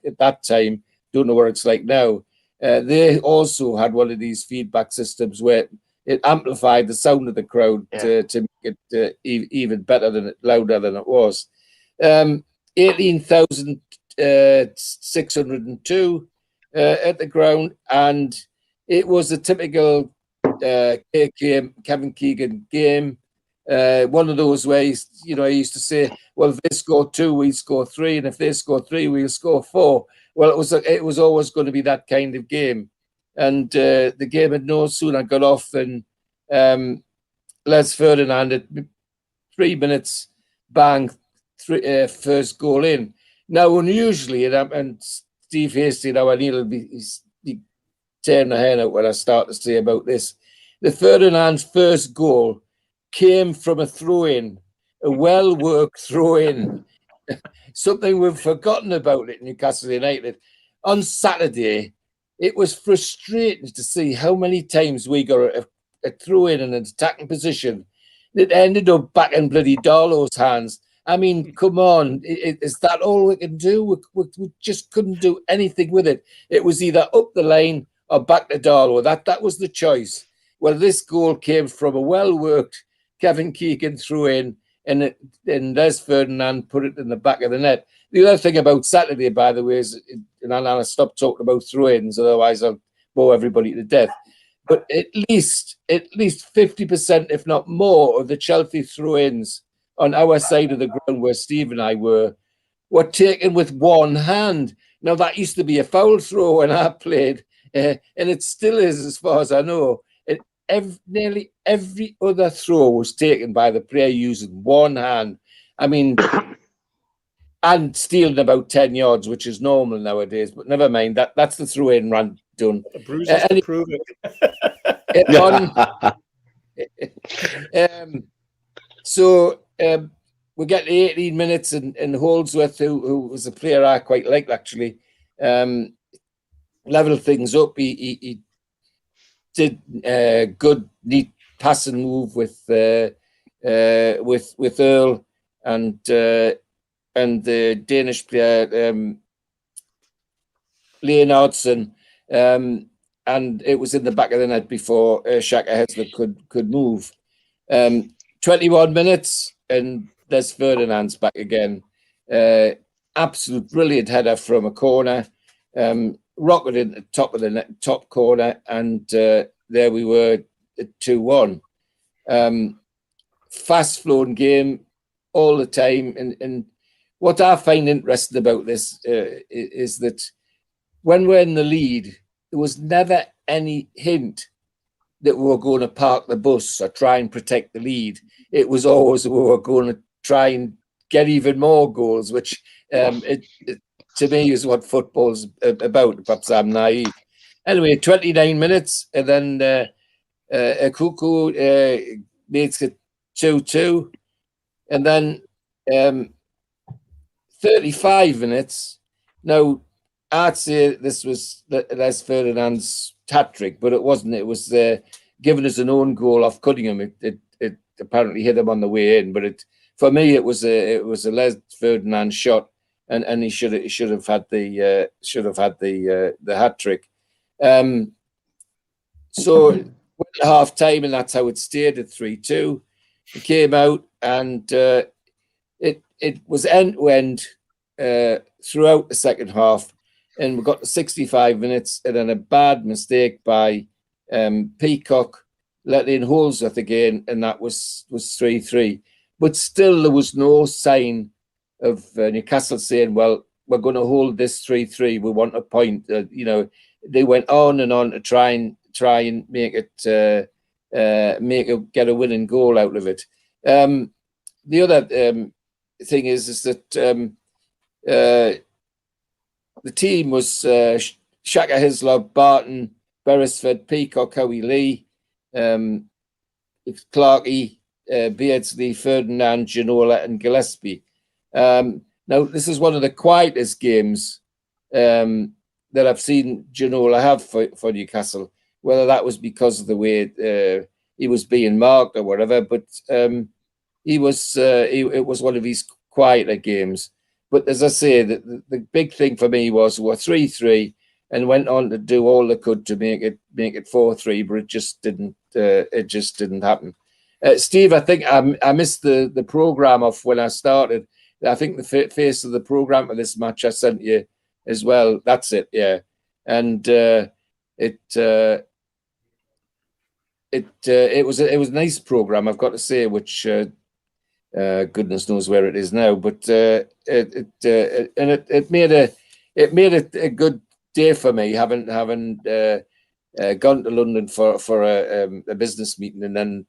at that time, don't know what it's like now, they also had one of these feedback systems where it amplified the sound of the crowd to make it even better louder than it was. 18,602 at the ground, and it was a typical Kevin Keegan game. One of those where he used to say, "Well, if they score 2, we score 3, and if they score 3, we'll score 4." Well, it was always going to be that kind of game, and the game had no sooner got off than Les Ferdinand at 3 minutes, bang, first goal in. Now, unusually, and Steve Hasty, now I need to be tearing the hair out when I start to say about this. The Ferdinand's first goal came from a throw-in, a well-worked throw-in, something we've forgotten about at Newcastle United. On Saturday, it was frustrating to see how many times we got a throw-in in an attacking position that ended up back in bloody Darlow's hands. I mean, come on, is that all we can do? We just couldn't do anything with it. It was either up the lane or back to Darlow. That was the choice. Well, this goal came from a well-worked Kevin Keegan throw-in, and Les Ferdinand put it in the back of the net. The other thing about Saturday, by the way, is, and I'll stop talking about throw-ins, otherwise I'll bore everybody to death. But at least 50%, if not more, of the Chelsea throw-ins on our side of the ground where Steve and I were taken with one hand. Now, that used to be a foul throw when I played, and it still is, as far as I know. Nearly every other throw was taken by the player using one hand. I mean, and stealing about 10 yards, which is normal nowadays, but never mind. That's the throw-in run done. The bruises to prove it. So we get to 18 minutes, and Holdsworth, who was a player I quite liked, actually, leveled things up. He did a good, neat passing move with Earl and the Danish player Leonardson, and it was in the back of the net before Shaka Hesler could move. 21 minutes, and Les Ferdinand's back again. Absolute brilliant header from a corner. Rocket in the top of the net, top corner, and there we were at 2-1. Fast-flowing game all the time, and what I find interesting about this is that when we're in the lead, there was never any hint that we were going to park the bus or try and protect the lead. It was always we were going to try and get even more goals, which to me is what football's about. Perhaps I'm naive. Anyway, 29 minutes, and then Akuku makes it 2-2, and then 35 minutes. Now, I'd say this was Les Ferdinand's hat-trick, but it wasn't. It was giving us an own goal off Cunningham. It apparently hit him on the way in, but for me it was a Les Ferdinand shot, and he should have had the hat-trick. So went to half time, and that's how it stayed at 3-2. It came out, and it was end to end throughout the second half, and we got to 65 minutes, and then a bad mistake by Peacock let in Holdsworth again, and that was 3-3. But still, there was no sign of Newcastle saying, "Well, we're going to hold this 3-3. We want a point." They went on and on to try and make it get a winning goal out of it. The other thing is that the team was Shaka Hislop, Barton, Beresford, Peacock, Howie Lee, Clarkey, Beardsley, Ferdinand, Ginola, and Gillespie. Now, this is one of the quietest games that I've seen Ginola have for Newcastle, whether that was because of the way he was being marked or whatever, but it was one of his quieter games. But as I say, the big thing for me was we're 3-3 and went on to do all they could to make it 4-3, but it just didn't happen. Steve, I think I missed the program off when I started. I think the face of the program for this match I sent you as well. That's it, yeah. And it was a nice program, I've got to say, which goodness knows where it is now. But it made a good day for me, having gone to London for a business meeting and then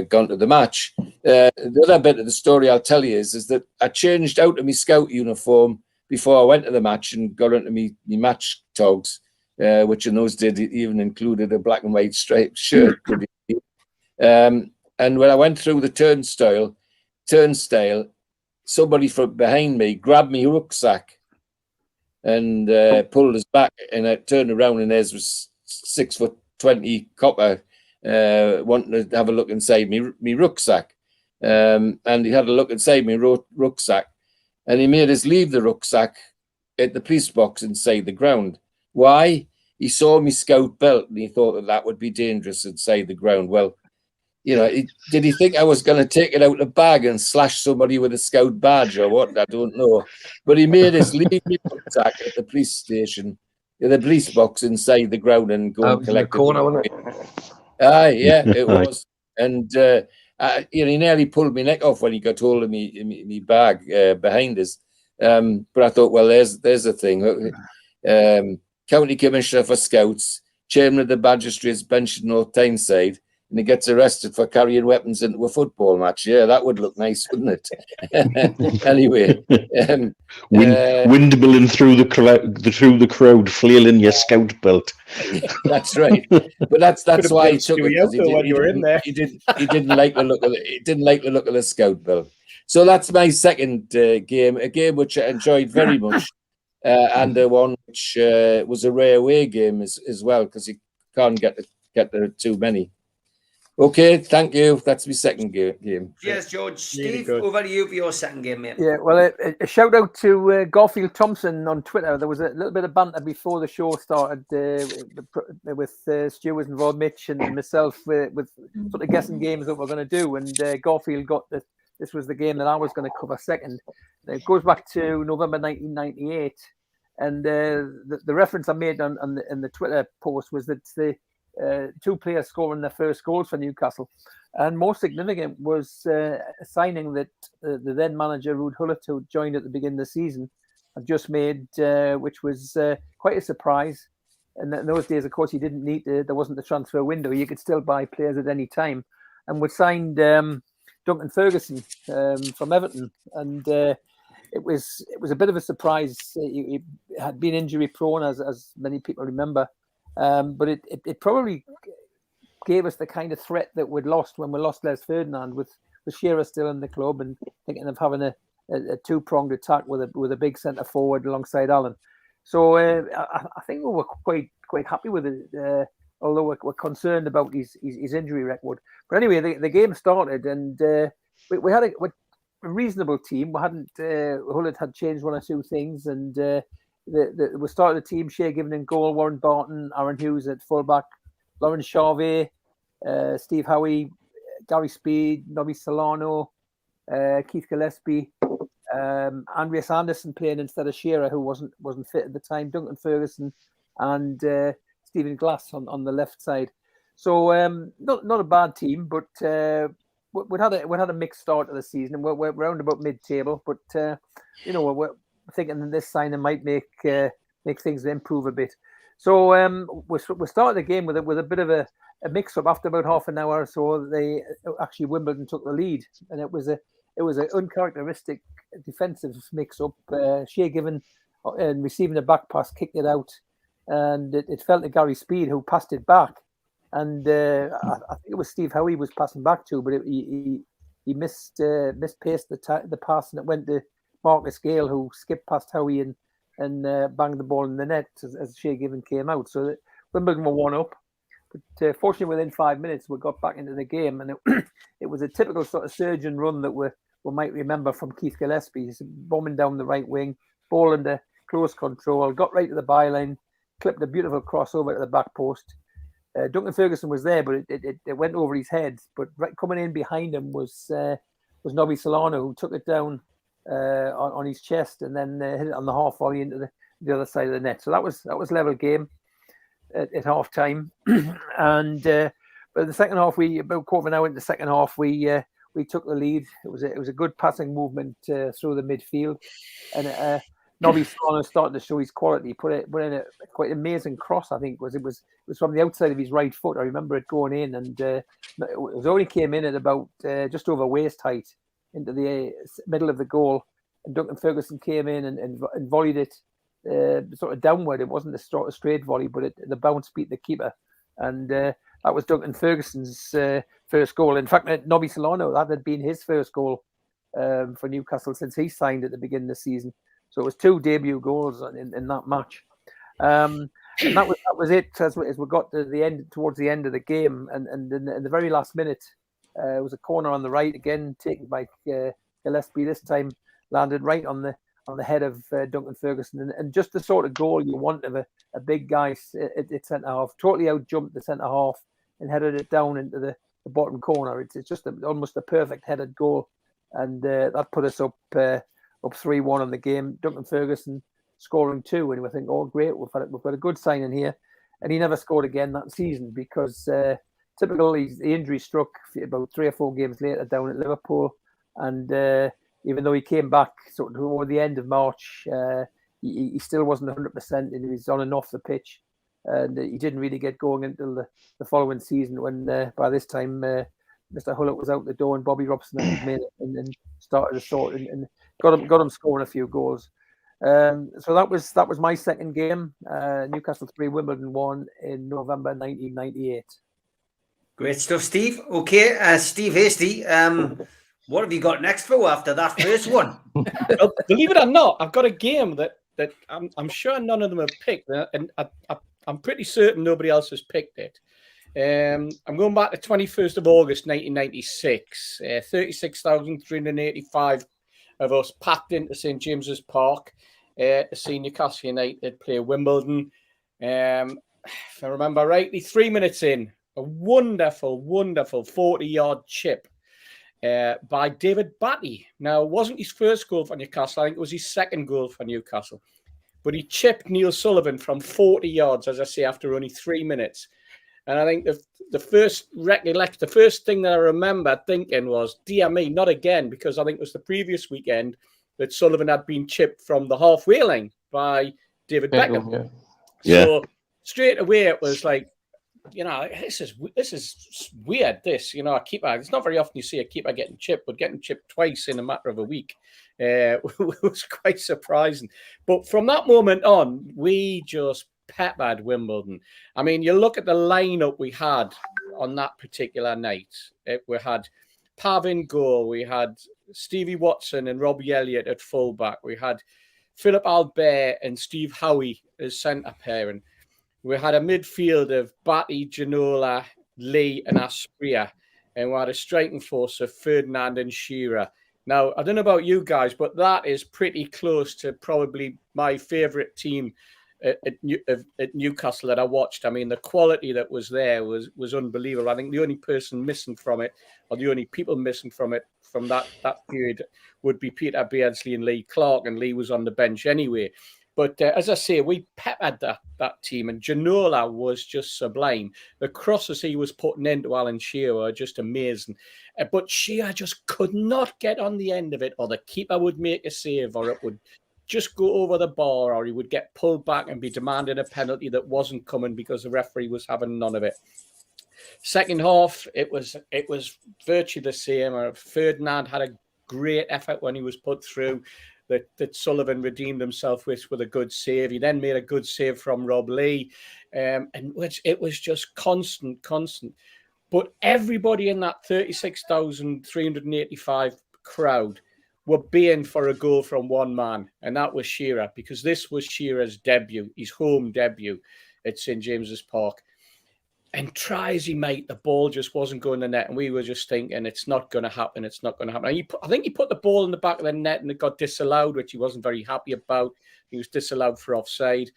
gone to the match. The other bit of the story I'll tell you is that I changed out of my scout uniform before I went to the match and got into my match togs, which in those days even included a black and white striped shirt. And when I went through the turnstile, turnstile, somebody from behind me grabbed me rucksack and pulled us back, and I turned around and there was 6'20" copper wanting to have a look inside me rucksack. And he had a look inside me rucksack, and he made us leave the rucksack at the police box inside the ground. Why? He saw me scout belt and he thought that would be dangerous inside the ground. Well, you know, did he think I was going to take it out of the bag and slash somebody with a scout badge or what? I don't know. But he made us leave my rucksack at the police station, in the police box inside the ground, and go and collect it. Aye, yeah, it was. And he nearly pulled my neck off when he got hold of me bag behind us. But I thought, well, there's the thing. County Commissioner for Scouts, Chairman of the Magistrates Bench in North Tyneside, and he gets arrested for carrying weapons into a football match. Yeah, that would look nice, wouldn't it? Anyway, windmilling through the crowd, flailing your scout belt. That's right. But that's why he took it. He didn't like the look of it. He didn't like the look of the scout belt. So that's my second game, a game which I enjoyed very much, and one which was a rare away game as well, because you can't get there too many. Okay, thank you. That's my second game. Yes, George. Steve, over to you for your second game, mate. Yeah, well, a shout out to Garfield Thompson on Twitter. There was a little bit of banter before the show started with Stu was involved, Mitch and myself, with sort of guessing games that we're going to do. And Garfield got this was the game that I was going to cover second. It goes back to November 1998. And the reference I made in the Twitter post was that the two players scoring their first goals for Newcastle, and most significant was a signing that the then manager Ruud Gullit, who joined at the beginning of the season, had just made, which was quite a surprise. And in those days, of course, you didn't need there wasn't the transfer window; you could still buy players at any time. And we signed Duncan Ferguson from Everton, and it was a bit of a surprise. He had been injury prone, as many people remember. But it probably gave us the kind of threat that we'd lost when we lost Les Ferdinand, with Shearer still in the club and thinking of having a two-pronged attack with a big centre forward alongside Allen. So I think we were quite happy with it, although we're concerned about his injury record. But anyway, the game started, and we had a reasonable team. We hadn't Hullet had changed one or two things, and we started the team: Shea Given in goal, Warren Barton, Aaron Hughes at fullback, Lawrence Charvet, Steve Howie, Gary Speed, Nobby Solano, Keith Gillespie, Andreas Anderson playing instead of Shearer, who wasn't fit at the time, Duncan Ferguson, and Stephen Glass on the left side. So not a bad team, but we had a mixed start to the season, and we're around about mid-table. But we're thinking that this signing might make things improve a bit. So we started the game with a bit of a mix-up. After about half an hour or so, Wimbledon took the lead, and it was an uncharacteristic defensive mix-up. Shea Given and receiving a back pass, kicked it out, and it fell to Gary Speed, who passed it back. And I think it was Steve Howie was passing back to, but he mispaced the pass, and it went to Marcus Gale, who skipped past Howie and banged the ball in the net as Shea Given came out. So Wimbledon were 1-up. But fortunately, within 5 minutes, we got back into the game, and it was a typical sort of surgeon run that we might remember from Keith Gillespie. He's bombing down the right wing, ball into close control, got right to the byline, clipped a beautiful cross over to the back post. Duncan Ferguson was there, but it went over his head. But right coming in behind him was Nobby Solano, who took it down on his chest and then hit it on the half volley into the other side of the net. So that was level game at half time. And but the second half, about quarter of an hour into the second half, we took the lead. It was a good passing movement through the midfield, and Nobby Solano started to show his quality. Put in a quite amazing cross. I think it was from the outside of his right foot. I remember it going in, and it only came in at about just over waist height into the middle of the goal. And Duncan Ferguson came in and volleyed it sort of downward. It wasn't a straight volley, but the bounce beat the keeper, and that was Duncan Ferguson's first goal. In fact, Nobby Solano, that had been his first goal for Newcastle since he signed at the beginning of the season. So it was 2 debut goals in that match. And that was it as we got to the end, towards the end of the game. And in the very last minute, it was a corner on the right, again taken by Gillespie. This time landed right on the head of Duncan Ferguson, and just the sort of goal you want of a big guy at centre half. Totally out jumped the centre half and headed it down into the bottom corner. It's just almost a perfect headed goal, and that put us up 3-1 on the game. Duncan Ferguson scoring 2, and we think, oh great, we've got a good sign in here. And he never scored again that season because typically the injury struck about 3 or 4 games later down at Liverpool, and even though he came back sort of toward the end of March, he still wasn't 100%, and he was on and off the pitch, and he didn't really get going until the following season, when by this time Mr. Hullett was out the door and Bobby Robson had come in and started to sort and got him scoring a few goals. So that was my second game. Newcastle 3, Wimbledon 1 in November 1998. Great stuff, Steve. Okay, Steve Hasty, what have you got next for after that first one? Well, believe it or not, I've got a game that I'm sure none of them have picked, and I'm pretty certain nobody else has picked it. I'm going back to 21st of August 1996. 36,385 of us packed into St James's Park to see Newcastle United play Wimbledon. If I remember rightly, 3 minutes in, a wonderful 40-yard chip by David Batty. Now, it wasn't his first goal for Newcastle. I think it was his second goal for Newcastle. But he chipped Neil Sullivan from 40 yards, as I say, after only 3 minutes. And I think the first thing that I remember thinking was, dear me, not again, because I think it was the previous weekend that Sullivan had been chipped from the halfway line by David Beckham. Yeah. So straight away it was like, this is weird. A keeper. It's not very often you see a keeper getting chipped, but getting chipped twice in a matter of a week was quite surprising. But from that moment on, we just peppered Wimbledon. I mean, you look at the lineup we had on that particular night. We had Pav in goal. We had Stevie Watson and Robbie Elliott at fullback. We had Philip Albert and Steve Howie as centre pairing. We had a midfield of Batty, Ginola, Lee and Aspria. And we had a striking force of Ferdinand and Shearer. Now, I don't know about you guys, but that is pretty close to probably my favourite team at Newcastle that I watched. I mean, the quality that was there was unbelievable. I think the only person missing from it, or the only people missing from it from that period, would be Peter Beardsley and Lee Clark, and Lee was on the bench anyway. But as I say, we peppered that team, and Ginola was just sublime. The crosses he was putting into Alan Shearer were just amazing. But Shearer just could not get on the end of it, or the keeper would make a save, or it would just go over the bar, or he would get pulled back and be demanded a penalty that wasn't coming because the referee was having none of it. Second half, it was virtually the same. Ferdinand had a great effort when he was put through. That Sullivan redeemed himself with a good save. He then made a good save from Rob Lee, and it was just constant. But everybody in that 36,385 crowd were baying for a goal from one man, and that was Shearer, because this was Shearer's debut, his home debut at St James's Park. And try as he might, the ball just wasn't going in the net. And we were just thinking, it's not going to happen. It's not going to happen. And I think he put the ball in the back of the net and it got disallowed, which he wasn't very happy about. He was disallowed for offside.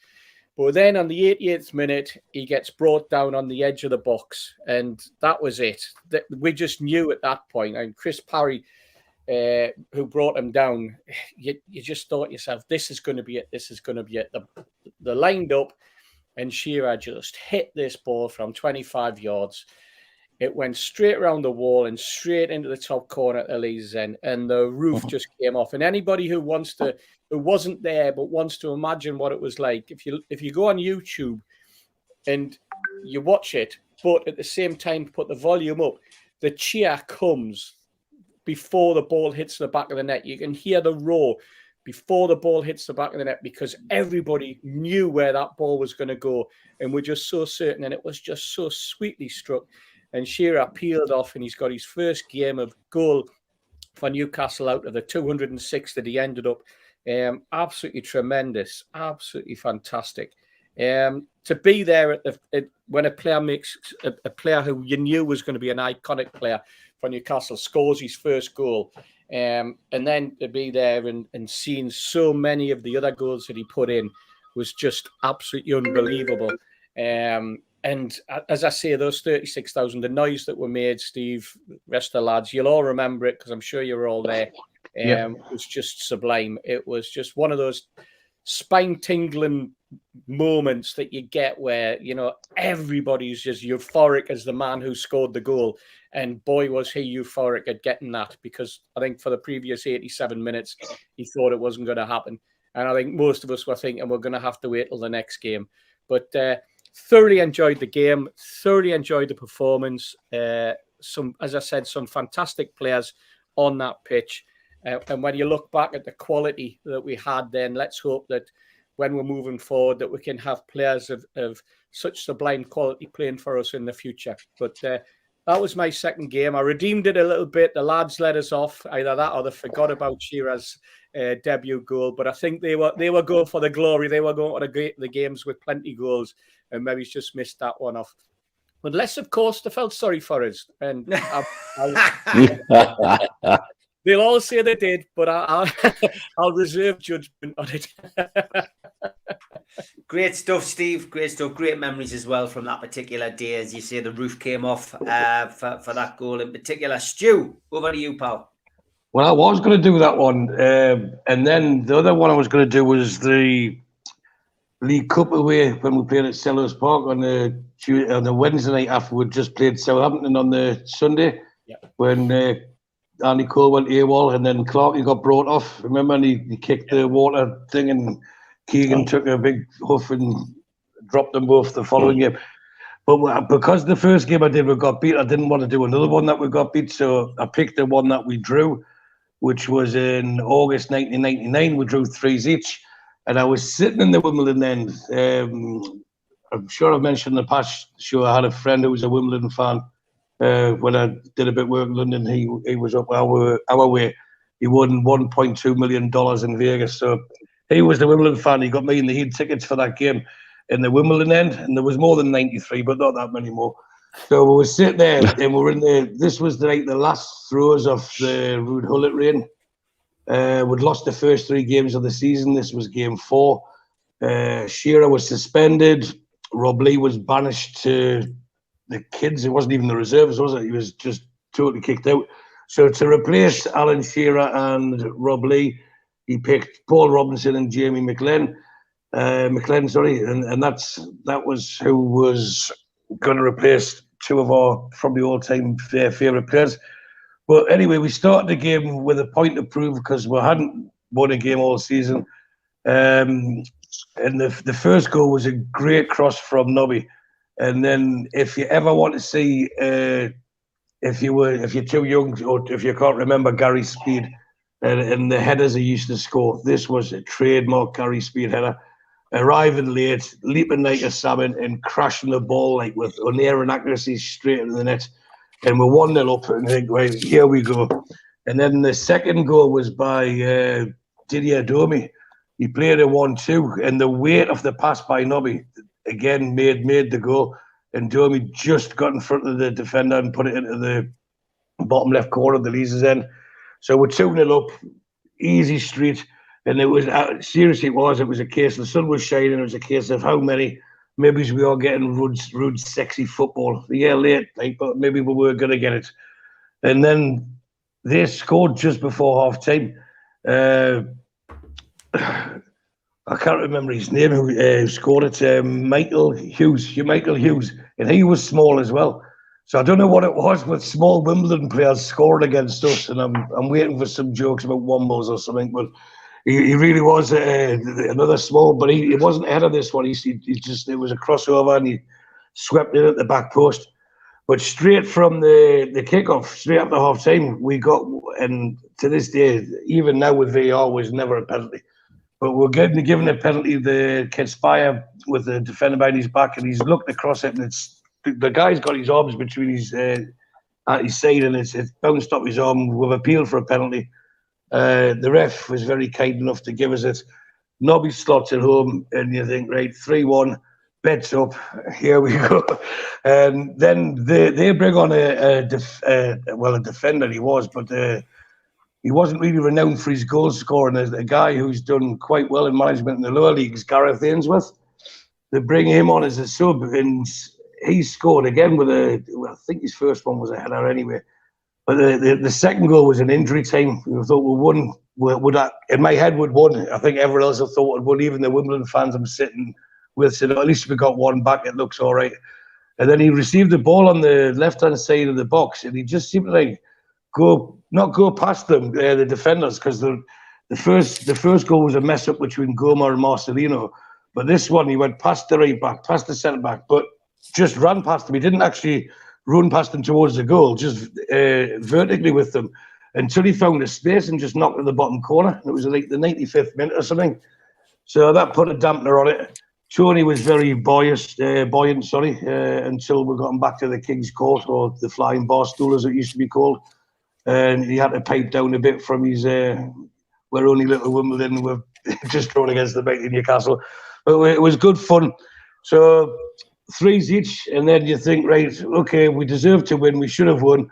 But then on the 88th minute, he gets brought down on the edge of the box. And that was it. We just knew at that point. And Chris Parry, who brought him down, you just thought to yourself, this is going to be it. This is going to be it. The lined up. And Shearer just hit this ball from 25 yards. It went straight around the wall and straight into the top corner at Elaise's end, and the roof just came off. And anybody who wasn't there but wants to imagine what it was like, if you go on YouTube and you watch it, but at the same time put the volume up, the cheer comes before the ball hits the back of the net. You can hear the roar before the ball hits the back of the net, because everybody knew where that ball was going to go, and we're just so certain, and it was just so sweetly struck. And Shearer peeled off, and he's got his first game of goal for Newcastle out of the 206 that he ended up. Absolutely tremendous, absolutely fantastic. To be there when a player makes a player who you knew was going to be an iconic player for Newcastle scores his first goal, and then to be there and seeing so many of the other goals that he put in was just absolutely unbelievable. And as I say, those 36,000, the noise that were made, Steve, rest of the lads, you'll all remember it because I'm sure you were all there. It was just sublime. It was just one of those spine-tingling moments that you get where, you know, everybody's just euphoric as the man who scored the goal. And boy, was he euphoric at getting that, because I think for the previous 87 minutes, he thought it wasn't going to happen. And I think most of us were thinking we're going to have to wait till the next game. But thoroughly enjoyed the game, thoroughly enjoyed the performance. As I said, some fantastic players on that pitch. And when you look back at the quality that we had then, let's hope that when we're moving forward, that we can have players of such sublime quality playing for us in the future. But that was my second game. I redeemed it a little bit. The lads let us off, either that or they forgot about Shearer's debut goal. But I think they were going for the glory. They were going to the games with plenty goals, and maybe just missed that one off. Unless, of course, they felt sorry for us. And they'll all say they did, but I'll reserve judgment on it. Great stuff, Steve. Great stuff. Great memories as well from that particular day. As you say, the roof came off for that goal in particular. Stu, over to you, pal. Well, I was going to do that one. And then the other one I was going to do was the League Cup away when we played at Sellers Park on the Wednesday night after we just played Southampton on the Sunday. Yep. When Andy Cole went AWOL and then Clarkey got brought off. Remember, and he kicked the water thing and Keegan took a big huff and dropped them both the following game. But because the first game I did we got beat, I didn't want to do another one that we got beat, so I picked the one that we drew, which was in August 1999. We drew 3s each, and I was sitting in the Wimbledon end. I'm sure I've mentioned in the past show I had a friend who was a Wimbledon fan. When I did a bit of work in London, he was up our way. He won $1.2 million in Vegas. So he was the Wimbledon fan. He got me and he had tickets for that game in the Wimbledon end. And there was more than 93, but not that many more. So we were sitting there and we were in this was the last throes of the Ruud Gullit reign. We'd lost the first 3 games of the season. This was game 4. Shearer was suspended. Rob Lee was banished to the kids. It wasn't even the reserves, was it? He was just totally kicked out. So to replace Alan Shearer and Rob Lee, he picked Paul Robinson and Jamie McLean. And that was who was going to replace 2 of our probably all-time favourite players. But anyway, we started the game with a point to prove because we hadn't won a game all season. And the first goal was a great cross from Nobby. And then if you ever want to see, if you're too young or if you can't remember Gary Speed and the headers he used to score, this was a trademark Gary Speed header. Arriving late, leaping like a salmon and crashing the ball like with unerring accuracy straight into the net. And we're 1-0 up and think, right, here we go. And then the second goal was by Didier Domi. He played a 1-2 and the weight of the pass by Nobby again made the goal, and Domi just got in front of the defender and put it into the bottom left corner of the Leazes end. So we're 2-0 up, easy street, and it was seriously it was a case. The sun was shining. It was a case of how many maybe we are getting Ruud's sexy football. A year late, but maybe we were going to get it. And then they scored just before half time. I can't remember his name who scored it. Michael Hughes, and he was small as well. So I don't know what it was with small Wimbledon players scoring against us, and I'm waiting for some jokes about Wombos or something. But he really was another small, but he wasn't ahead of this one. He just it was a crossover and he swept it at the back post. But straight from the kickoff, straight after half time, we got, and to this day, even now with VAR, was never a penalty. But we're getting given a penalty. The kid's fire with the defender behind his back, and he's looked across it, and it's the guy's got his arms between his at his side, and it bounced off his arm. We've appealed for a penalty. The ref was very kind enough to give us it. Nobby slots it home, and you think, right, 3-1, bets up, here we go. And then they bring on a defender he was, but he wasn't really renowned for his goal scoring. A guy who's done quite well in management in the lower leagues, Gareth Ainsworth. They bring him on as a sub, and he scored again with I think his first one was a header anyway. But the second goal was an injury time. We thought we won. In my head, we'd won. I think everyone else have thought we'd won. Even the Wimbledon fans I'm sitting with said, at least we got one back. It looks all right. And then he received the ball on the left-hand side of the box, and he just seemed to not go past them, the defenders, because the first goal was a mess up between Goma and Marcelino. But this one, he went past the right back, past the centre back, but just ran past them. He didn't actually run past them towards the goal, just vertically with them, until he found a space and just knocked at the bottom corner. It was like the 95th minute or something. So that put a dampener on it. Tony was very buoyant, until we got him back to the King's Court, or the Flying Bar Stool as it used to be called. And he had to pipe down a bit from his we're only little Wimbledon, we're just thrown against the mighty Newcastle. But it was good fun. So 3s each, and then you think, right, okay, we deserve to win, we should have won.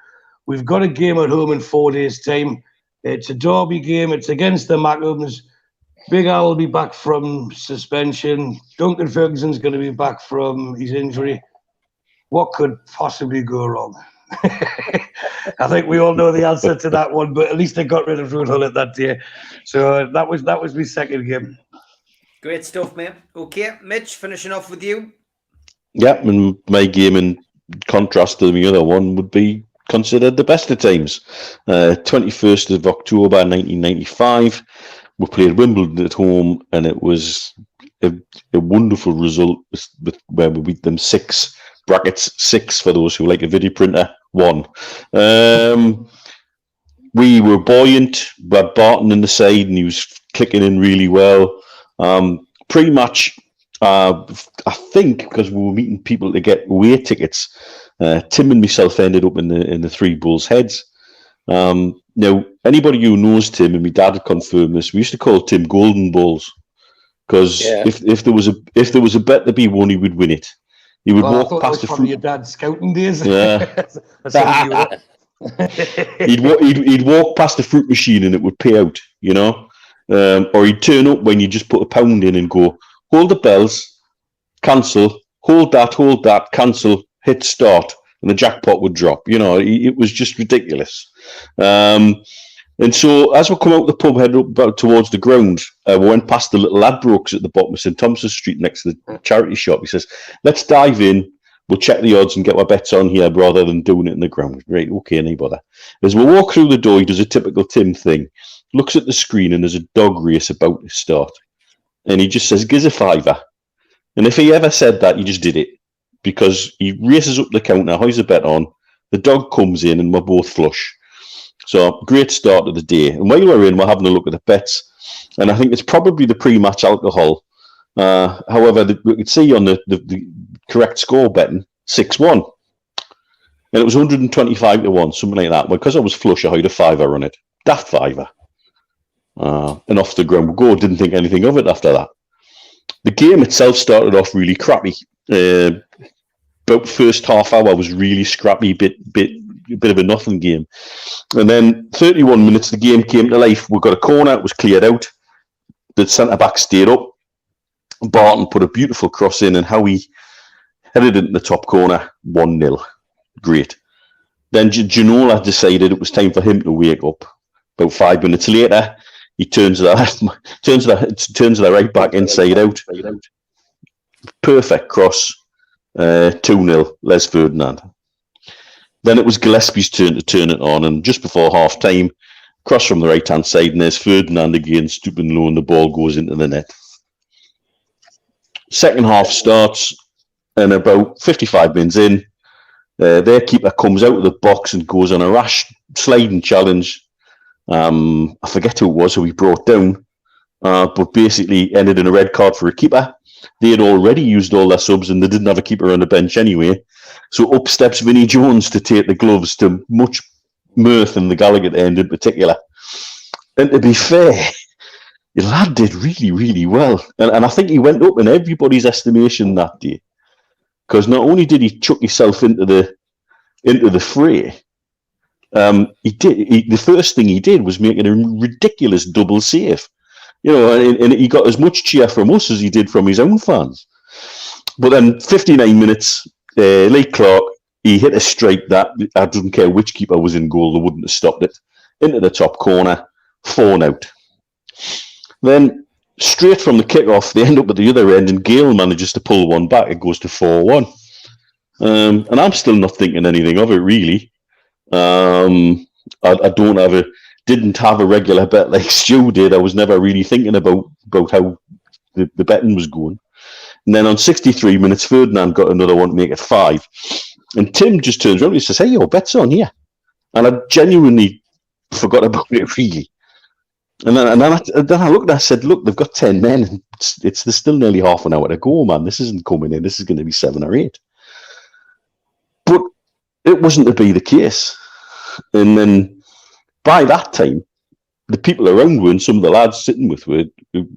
We've got a game at home in 4 days' time. It's a derby game, it's against the Mackhams. Big Al will be back from suspension. Duncan Ferguson's going to be back from his injury. What could possibly go wrong? I think we all know the answer to that one, but at least they got rid of Ruud Gullit that day. So that was my second game. Great stuff, mate. Okay, Mitch, finishing off with you. Yeah, and my game, in contrast to the other one, would be considered the best of times. 21st of October 1995, we played Wimbledon at home, and it was a wonderful result where we beat them 6 for those who like a video printer, 1. We were buoyant. We had Barton in the side, and he was clicking in really well. Pre-match, I think, because we were meeting people to get away tickets, Tim and myself ended up in the 3 Bulls heads. Now, anybody who knows Tim, and my dad had confirmed this, we used to call Tim Golden Balls, because if there was a bet to be won, he would win it. He would walk past the fruit. Your dad's scouting days. Yeah. he'd walk past the fruit machine and it would pay out, you know. Or he'd turn up when you just put £1 in and go, hold the bells, cancel, hold that, cancel, hit start, and the jackpot would drop. You know, it was just ridiculous. And so as we come out the pub, headed up towards the ground, we went past the little Ladbrokes at the bottom of St Thomas's Street next to the charity shop. He says, let's dive in, we'll check the odds and get our bets on here rather than doing it in the ground. Right, okay, no bother. As we walk through the door, he does a typical Tim thing, looks at the screen, and there's a dog race about to start. And he just says, gives a £5. And if he ever said that, he just did it. Because he races up the counter, hoys a bet on, the dog comes in, and we're both flush. So, great start of the day. And while we're in, we're having a look at the bets. And I think it's probably the pre-match alcohol. However, we could see on the correct score betting, 6-1. And it was 125 to 1, something like that. Because I was flush, I had a £5 on it. Daft £5. And off the ground we go. Didn't think anything of it after that. The game itself started off really crappy. About first half hour was really scrappy, bit of a nothing game. And then 31 minutes, the game came to life. We got a corner, it was cleared out. The centre-back stayed up. Barton put a beautiful cross in, and Howie headed into the top corner, 1-0. Great. Then Ginola decided it was time for him to wake up. About 5 minutes later, he turns the right back inside out. Perfect cross. 2-0, Les Ferdinand. Then it was Gillespie's turn to turn it on, and just before half-time, cross from the right-hand side, and there's Ferdinand again, stooping low, and the ball goes into the net. Second half starts, and about 55 minutes in, their keeper comes out of the box and goes on a rash sliding challenge. I forget who it was who he brought down, but basically ended in a red card for a keeper. They had already used all their subs, and they didn't have a keeper on the bench anyway. So up steps Vinnie Jones to take the gloves, to much mirth in the Gallagher end in particular. And to be fair, the lad did really, really well. And I think he went up in everybody's estimation that day. Because not only did he chuck himself into the fray, the first thing he did was making a ridiculous double save. You know, and he got as much cheer from us as he did from his own fans. But then 59 minutes, Lee Clark, he hit a strike that I don't care which keeper was in goal, they wouldn't have stopped it. Into the top corner, 4-out. Then straight from the kickoff, they end up at the other end, and Gale manages to pull one back. It goes to 4-1. And I'm still not thinking anything of it, really. I didn't have a regular bet like Stu did. I was never really thinking about how the betting was going. And then on 63 minutes, Ferdinand got another one to make it 5. And Tim just turns around and says, "Hey, your bet's on here." And I genuinely forgot about it, really. And then I looked and I said, "Look, they've got 10 men. And there's still nearly half an hour to go, man. This isn't coming in. This is going to be 7 or 8. But it wasn't to be the case. And then by that time, the people around were, and some of the lads sitting with were,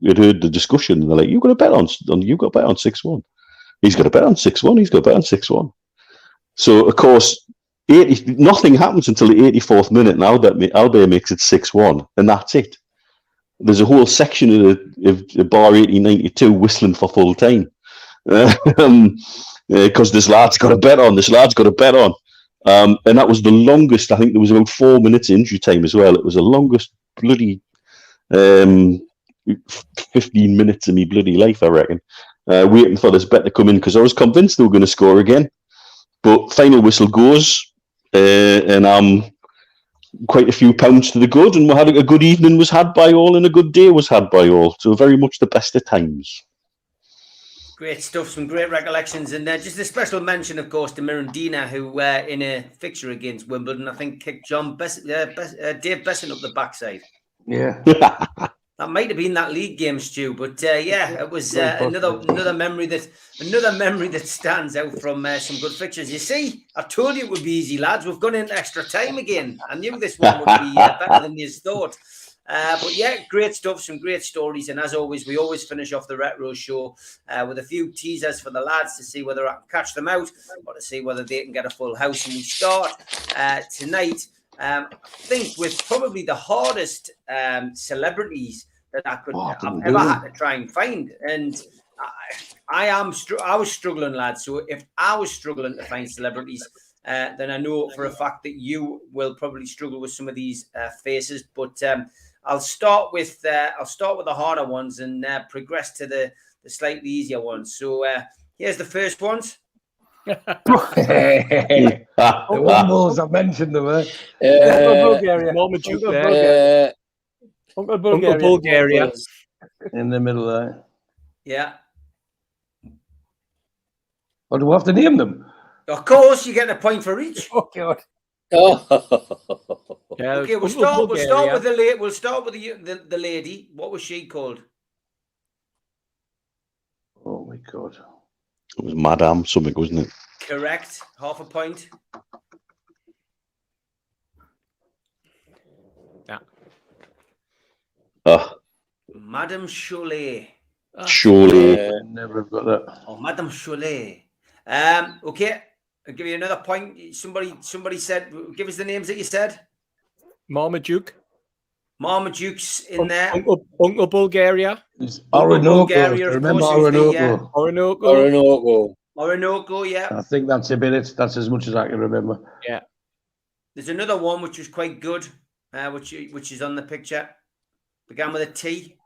had heard the discussion, and they're like, "You've got to bet on 6-1. He's got to bet on 6-1. He's got to bet on 6-1. So, of course, nothing happens until the 84th minute, and Albert makes it 6-1, and that's it. There's a whole section of bar 1892 whistling for full time. Because this lad's got a bet on. And that was the longest. I think there was about 4 minutes injury time as well. It was the longest bloody 15 minutes of me bloody life, I reckon, waiting for this bet to come in, because I was convinced they were going to score again. But final whistle goes, and quite a few pounds to the good, and we had a good evening was had by all, and a good day was had by all. So very much the best of times. Great stuff, some great recollections. And just a special mention, of course, to Mirandina, who in a fixture against Wimbledon, I think kicked Dave Besson up the backside. Yeah. That might have been that league game, Stu, but it was another memory that stands out from some good fixtures. You see, I told you it would be easy, lads. We've gone into extra time again. I knew this one would be better than you thought. But yeah, great stuff, some great stories. And as always, we always finish off the Retro Show with a few teasers for the lads to see whether I can catch them out or to see whether they can get a full house. And we start tonight, I think, with probably the hardest celebrities that I've ever had to try and find. And I was struggling, lads. So if I was struggling to find celebrities, then I know for a fact that you will probably struggle with some of these faces. But I'll start with the harder ones and progress to the slightly easier ones. So here's the first ones. The Wombles, I mentioned them. Bulgaria. Moment you there. Uncle Bulgaria. In the middle there. Yeah. Or do we have to name them? Of course, you get a point for each. Oh God. Yeah, Okay, we'll start with the lady. What was she called? Oh my God. It was Madame something, wasn't it? Correct. Half a point. Yeah. Madame Cholet. Surely. Never have got that. Oh, Madame Cholet. Okay. I'll give you another point. Somebody said, give us the names that you said. Marmaduke. Marmaduke's in there. Uncle Bulgaria. Orinoco. Remember Orinoco? Orinoco, yeah. I think that's that's as much as I can remember. Yeah. There's another one which was quite good, which is on the picture. Began with a T.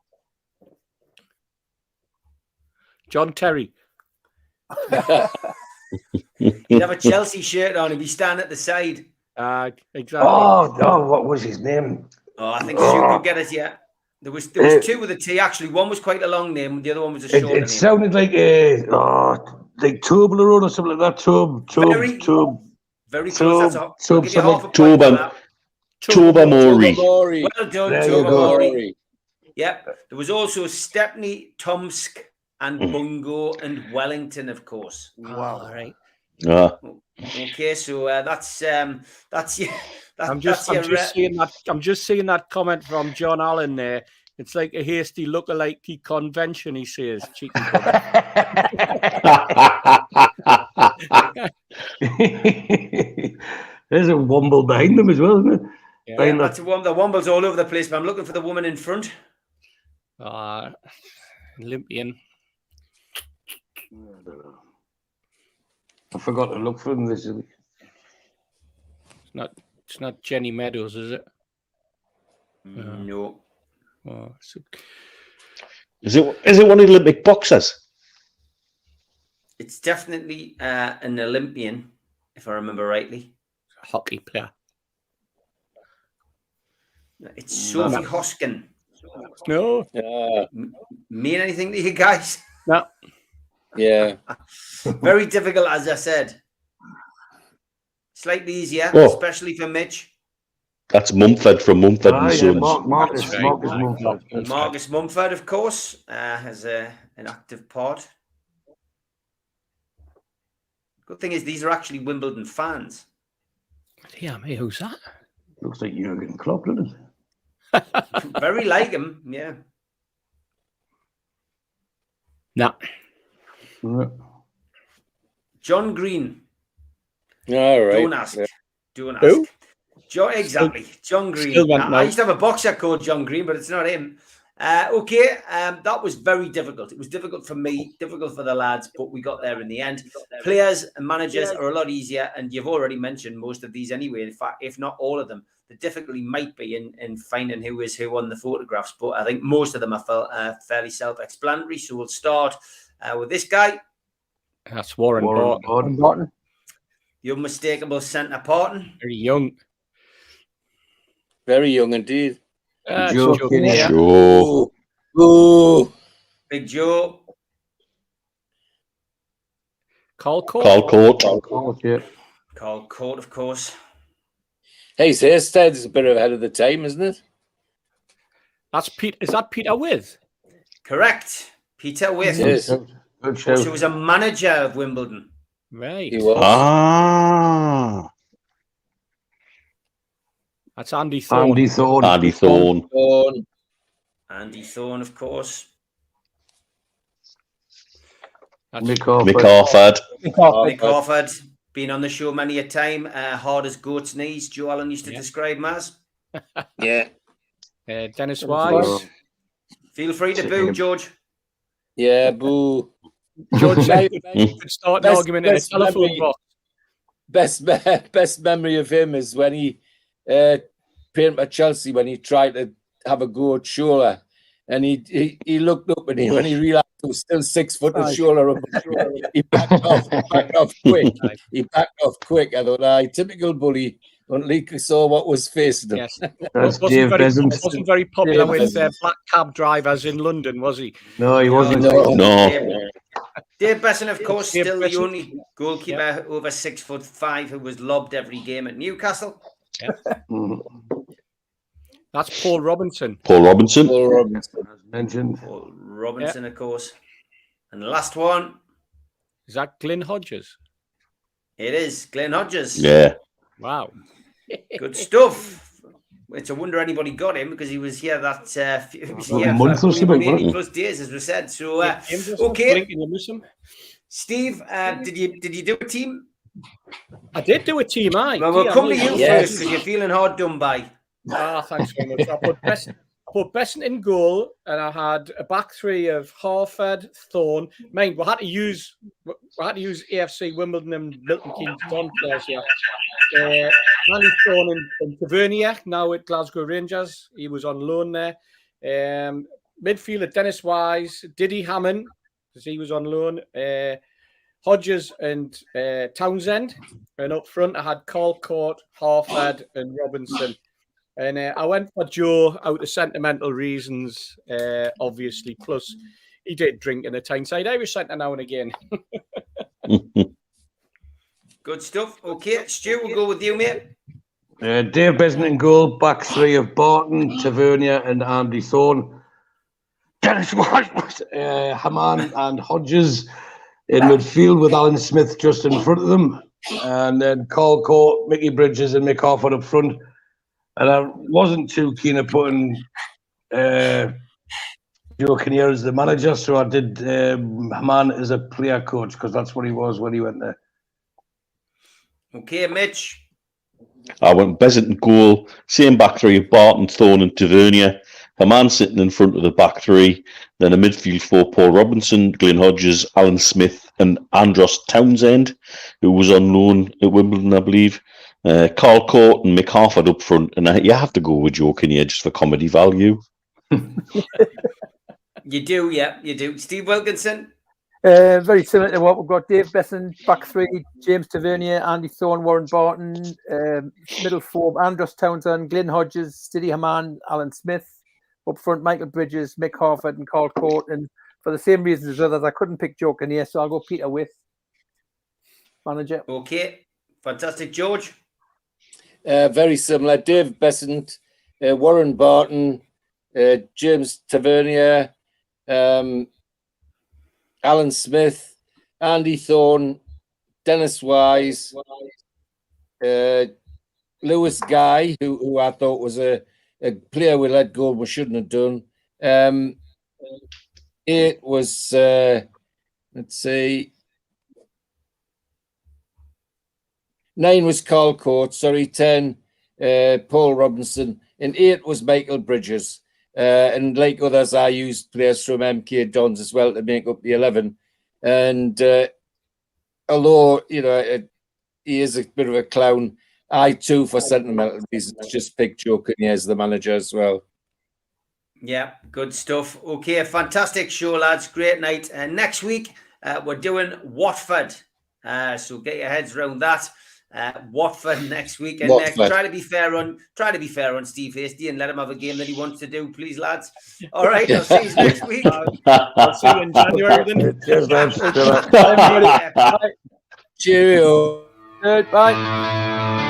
John Terry. He'd have a Chelsea shirt on. He'd be standing at the side. Exactly. Oh, what was his name? Oh, I think Stu could get us, yeah. There was two with a T, actually. One was quite a long name. The other one was a short name. It sounded like like Toblerone or something like that. Very close. Tobermory. Well done, Tobermory. Yep. There was also Stepney, Tomsk, and Bungo and Wellington, of course. Wow. All right. Okay, so that's your. I'm just seeing that comment from John Allen there. It's like a hasty look-alike convention, he says. Cheeky bugger. There's a womble behind them as well, isn't it? Yeah, that's the womble's all over the place, but I'm looking for the woman in front. Olympian. I forgot to look for them this week. It's not Jenny Meadows, is it? No. Oh, Is it one of the Olympic boxers? It's definitely an Olympian, if I remember rightly. A hockey player. It's Sophie Hoskin. No. Mean anything to you guys? No. Yeah. Very difficult, as I said. Slightly easier, Oh. especially for Mitch. That's Mumford from Mumford and Yeah, Sons. Marcus Right. Mumford. Marcus Mumford, of course, has an active part. Good thing is these are actually Wimbledon fans. Yeah, mate, who's that? Looks like Jurgen Klopp, doesn't it? Very like him, yeah. No. Yeah. John Green. All right. Don't ask. Yeah. Don't ask. Who? Exactly. John Green. Still went I now. used to have a boxer called John Green, but it's not him. Okay, that was very difficult. It was difficult for me, difficult for the lads, but we got there in the end. Players and managers are a lot easier, and you've already mentioned most of these anyway. In fact, if not all of them, the difficulty might be in finding who is who on the photographs, but I think most of them are fairly self-explanatory. So we'll start with this guy. That's Warren Barton. Barton. The unmistakable centre Barton. Very young. Very young indeed. Joe Joe Kinney. Kinney. Sure. Ooh. Big Joe. Carl Court. Carl Court. Yeah. Carl Court, of course. Hey, his hairstyle is a bit ahead of the time, isn't it? That's Pete. Is that Peter With? Correct. Peter With. Yes. Good She show. was a manager of Wimbledon. Right. He was. Ah. That's Andy Thorne. Andy Thorne. Andy Thorne. Thorne. Andy Thorne, of course. That's Mick Harford. Mick Harford. Nick Harford, been on the show many a time. Hard as goat's knees, Joe Allen used to describe him as. Yeah. Dennis Wise. Feel free to boo, George. Yeah, boo. George My- could start an Best- argument in a best telephone memory. box. Best memory of him is when he played at Chelsea when he tried to have a go at Shola, and he looked up and when he realised he was still 6 foot of Shola, he backed off quick. He backed off quick. I thought, typical bully. Until he saw what was facing him. Yes. That's Dave Besant. Wasn't very popular Dave with Besant. black cab drivers in London, was he? No, he wasn't. No. Dave Besant, of course, Dave still the Besant. only goalkeeper over 6'5" who was lobbed every game at Newcastle. Mhm. That's Paul Robinson. Paul Robinson. Paul Robinson. As mentioned. Paul Robinson, of course. And the last one, Is that Glyn Hodges? it is Glenn Hodges. Yeah. Wow. Good stuff. It's a wonder anybody got him because he was here that he was Well, here a month for or something, 80 plus days, as we said. So, okay, Blinking, you miss him. Steve, did you do a team? I did do a team, aye. Well, we'll come to you Yes. first because you're feeling hard done by. Thanks very much. I put Besant in goal, and I had a back three of Harford, Thorne. Mind, we had to use AFC Wimbledon and Milton Keynes Don players here. Andy Thorne in Tavernier, now at Glasgow Rangers. He was on loan there. Midfielder Dennis Wise, Diddy Hammond, because he was on loan. Hodges and Townsend. And up front, I had Carl Court, Harford, and Robinson. And I went for Joe out of sentimental reasons, obviously. Plus, he did drink in the Tyneside Irish Centre now and again. Good stuff. Okay, Stu, we'll go with you, mate. Dave Besant in goal, back three of Barton, Tavernier, and Andy Thorne. Dennis Wise, Haman, and Hodges in midfield with Alan Smith just in front of them. and then Carl Court, Mickey Bridges, and Mick Harford up front. And I wasn't too keen of putting Joe Kinnear as the manager, so I did Haman as a player coach because that's what he was when he went there. Okay, Mitch. I went Besant goal, same back three of Barton, Thorne, and Tavernier. Haman sitting in front of the back three. Then a midfield four: Paul Robinson, Glenn Hodges, Alan Smith, and Andros Townsend, who was on loan at Wimbledon, I believe. Carl Court and Mick Harford up front, and you have to go with Joe Kinnear just for comedy value. You do, yeah, you do. Steve Wilkinson. Very similar to what we've got. Dave Besson, back three, James Tavernier, Andy Thorne, Warren Barton, middle four, Andros Townsend, Glenn Hodges, Stiddy Haman, Alan Smith. Up front, Michael Bridges, Mick Harford, and Carl Court. And for the same reasons as others, I couldn't pick Joe Kinnear, so I'll go Peter With, manager. Okay, fantastic. George. Very similar. Dave Besant, Warren Barton, James Tavernier, Alan Smith, Andy Thorne, Dennis Wise, Lewis Guy, who I thought was a player we let go we shouldn't have done. It was, let's see, 9 was Carl Court, 10, Paul Robinson, and 8 was Michael Bridges. And like others, I used players from MK Dons as well to make up the 11. And although, he is a bit of a clown, I too, for sentimental reasons, just picked Joe Kinnear as the manager as well. Yeah, good stuff. Okay, fantastic show, lads. Great night. Next week, we're doing Watford. So get your heads around that. Watford next week, and try to be fair on Steve Hasty and let him have a game that he wants to do, please, lads. All right, I'll see you next week. I'll see you in January then. Cheers, lads. Bye, everybody. Bye. Cheerio. Good. Bye.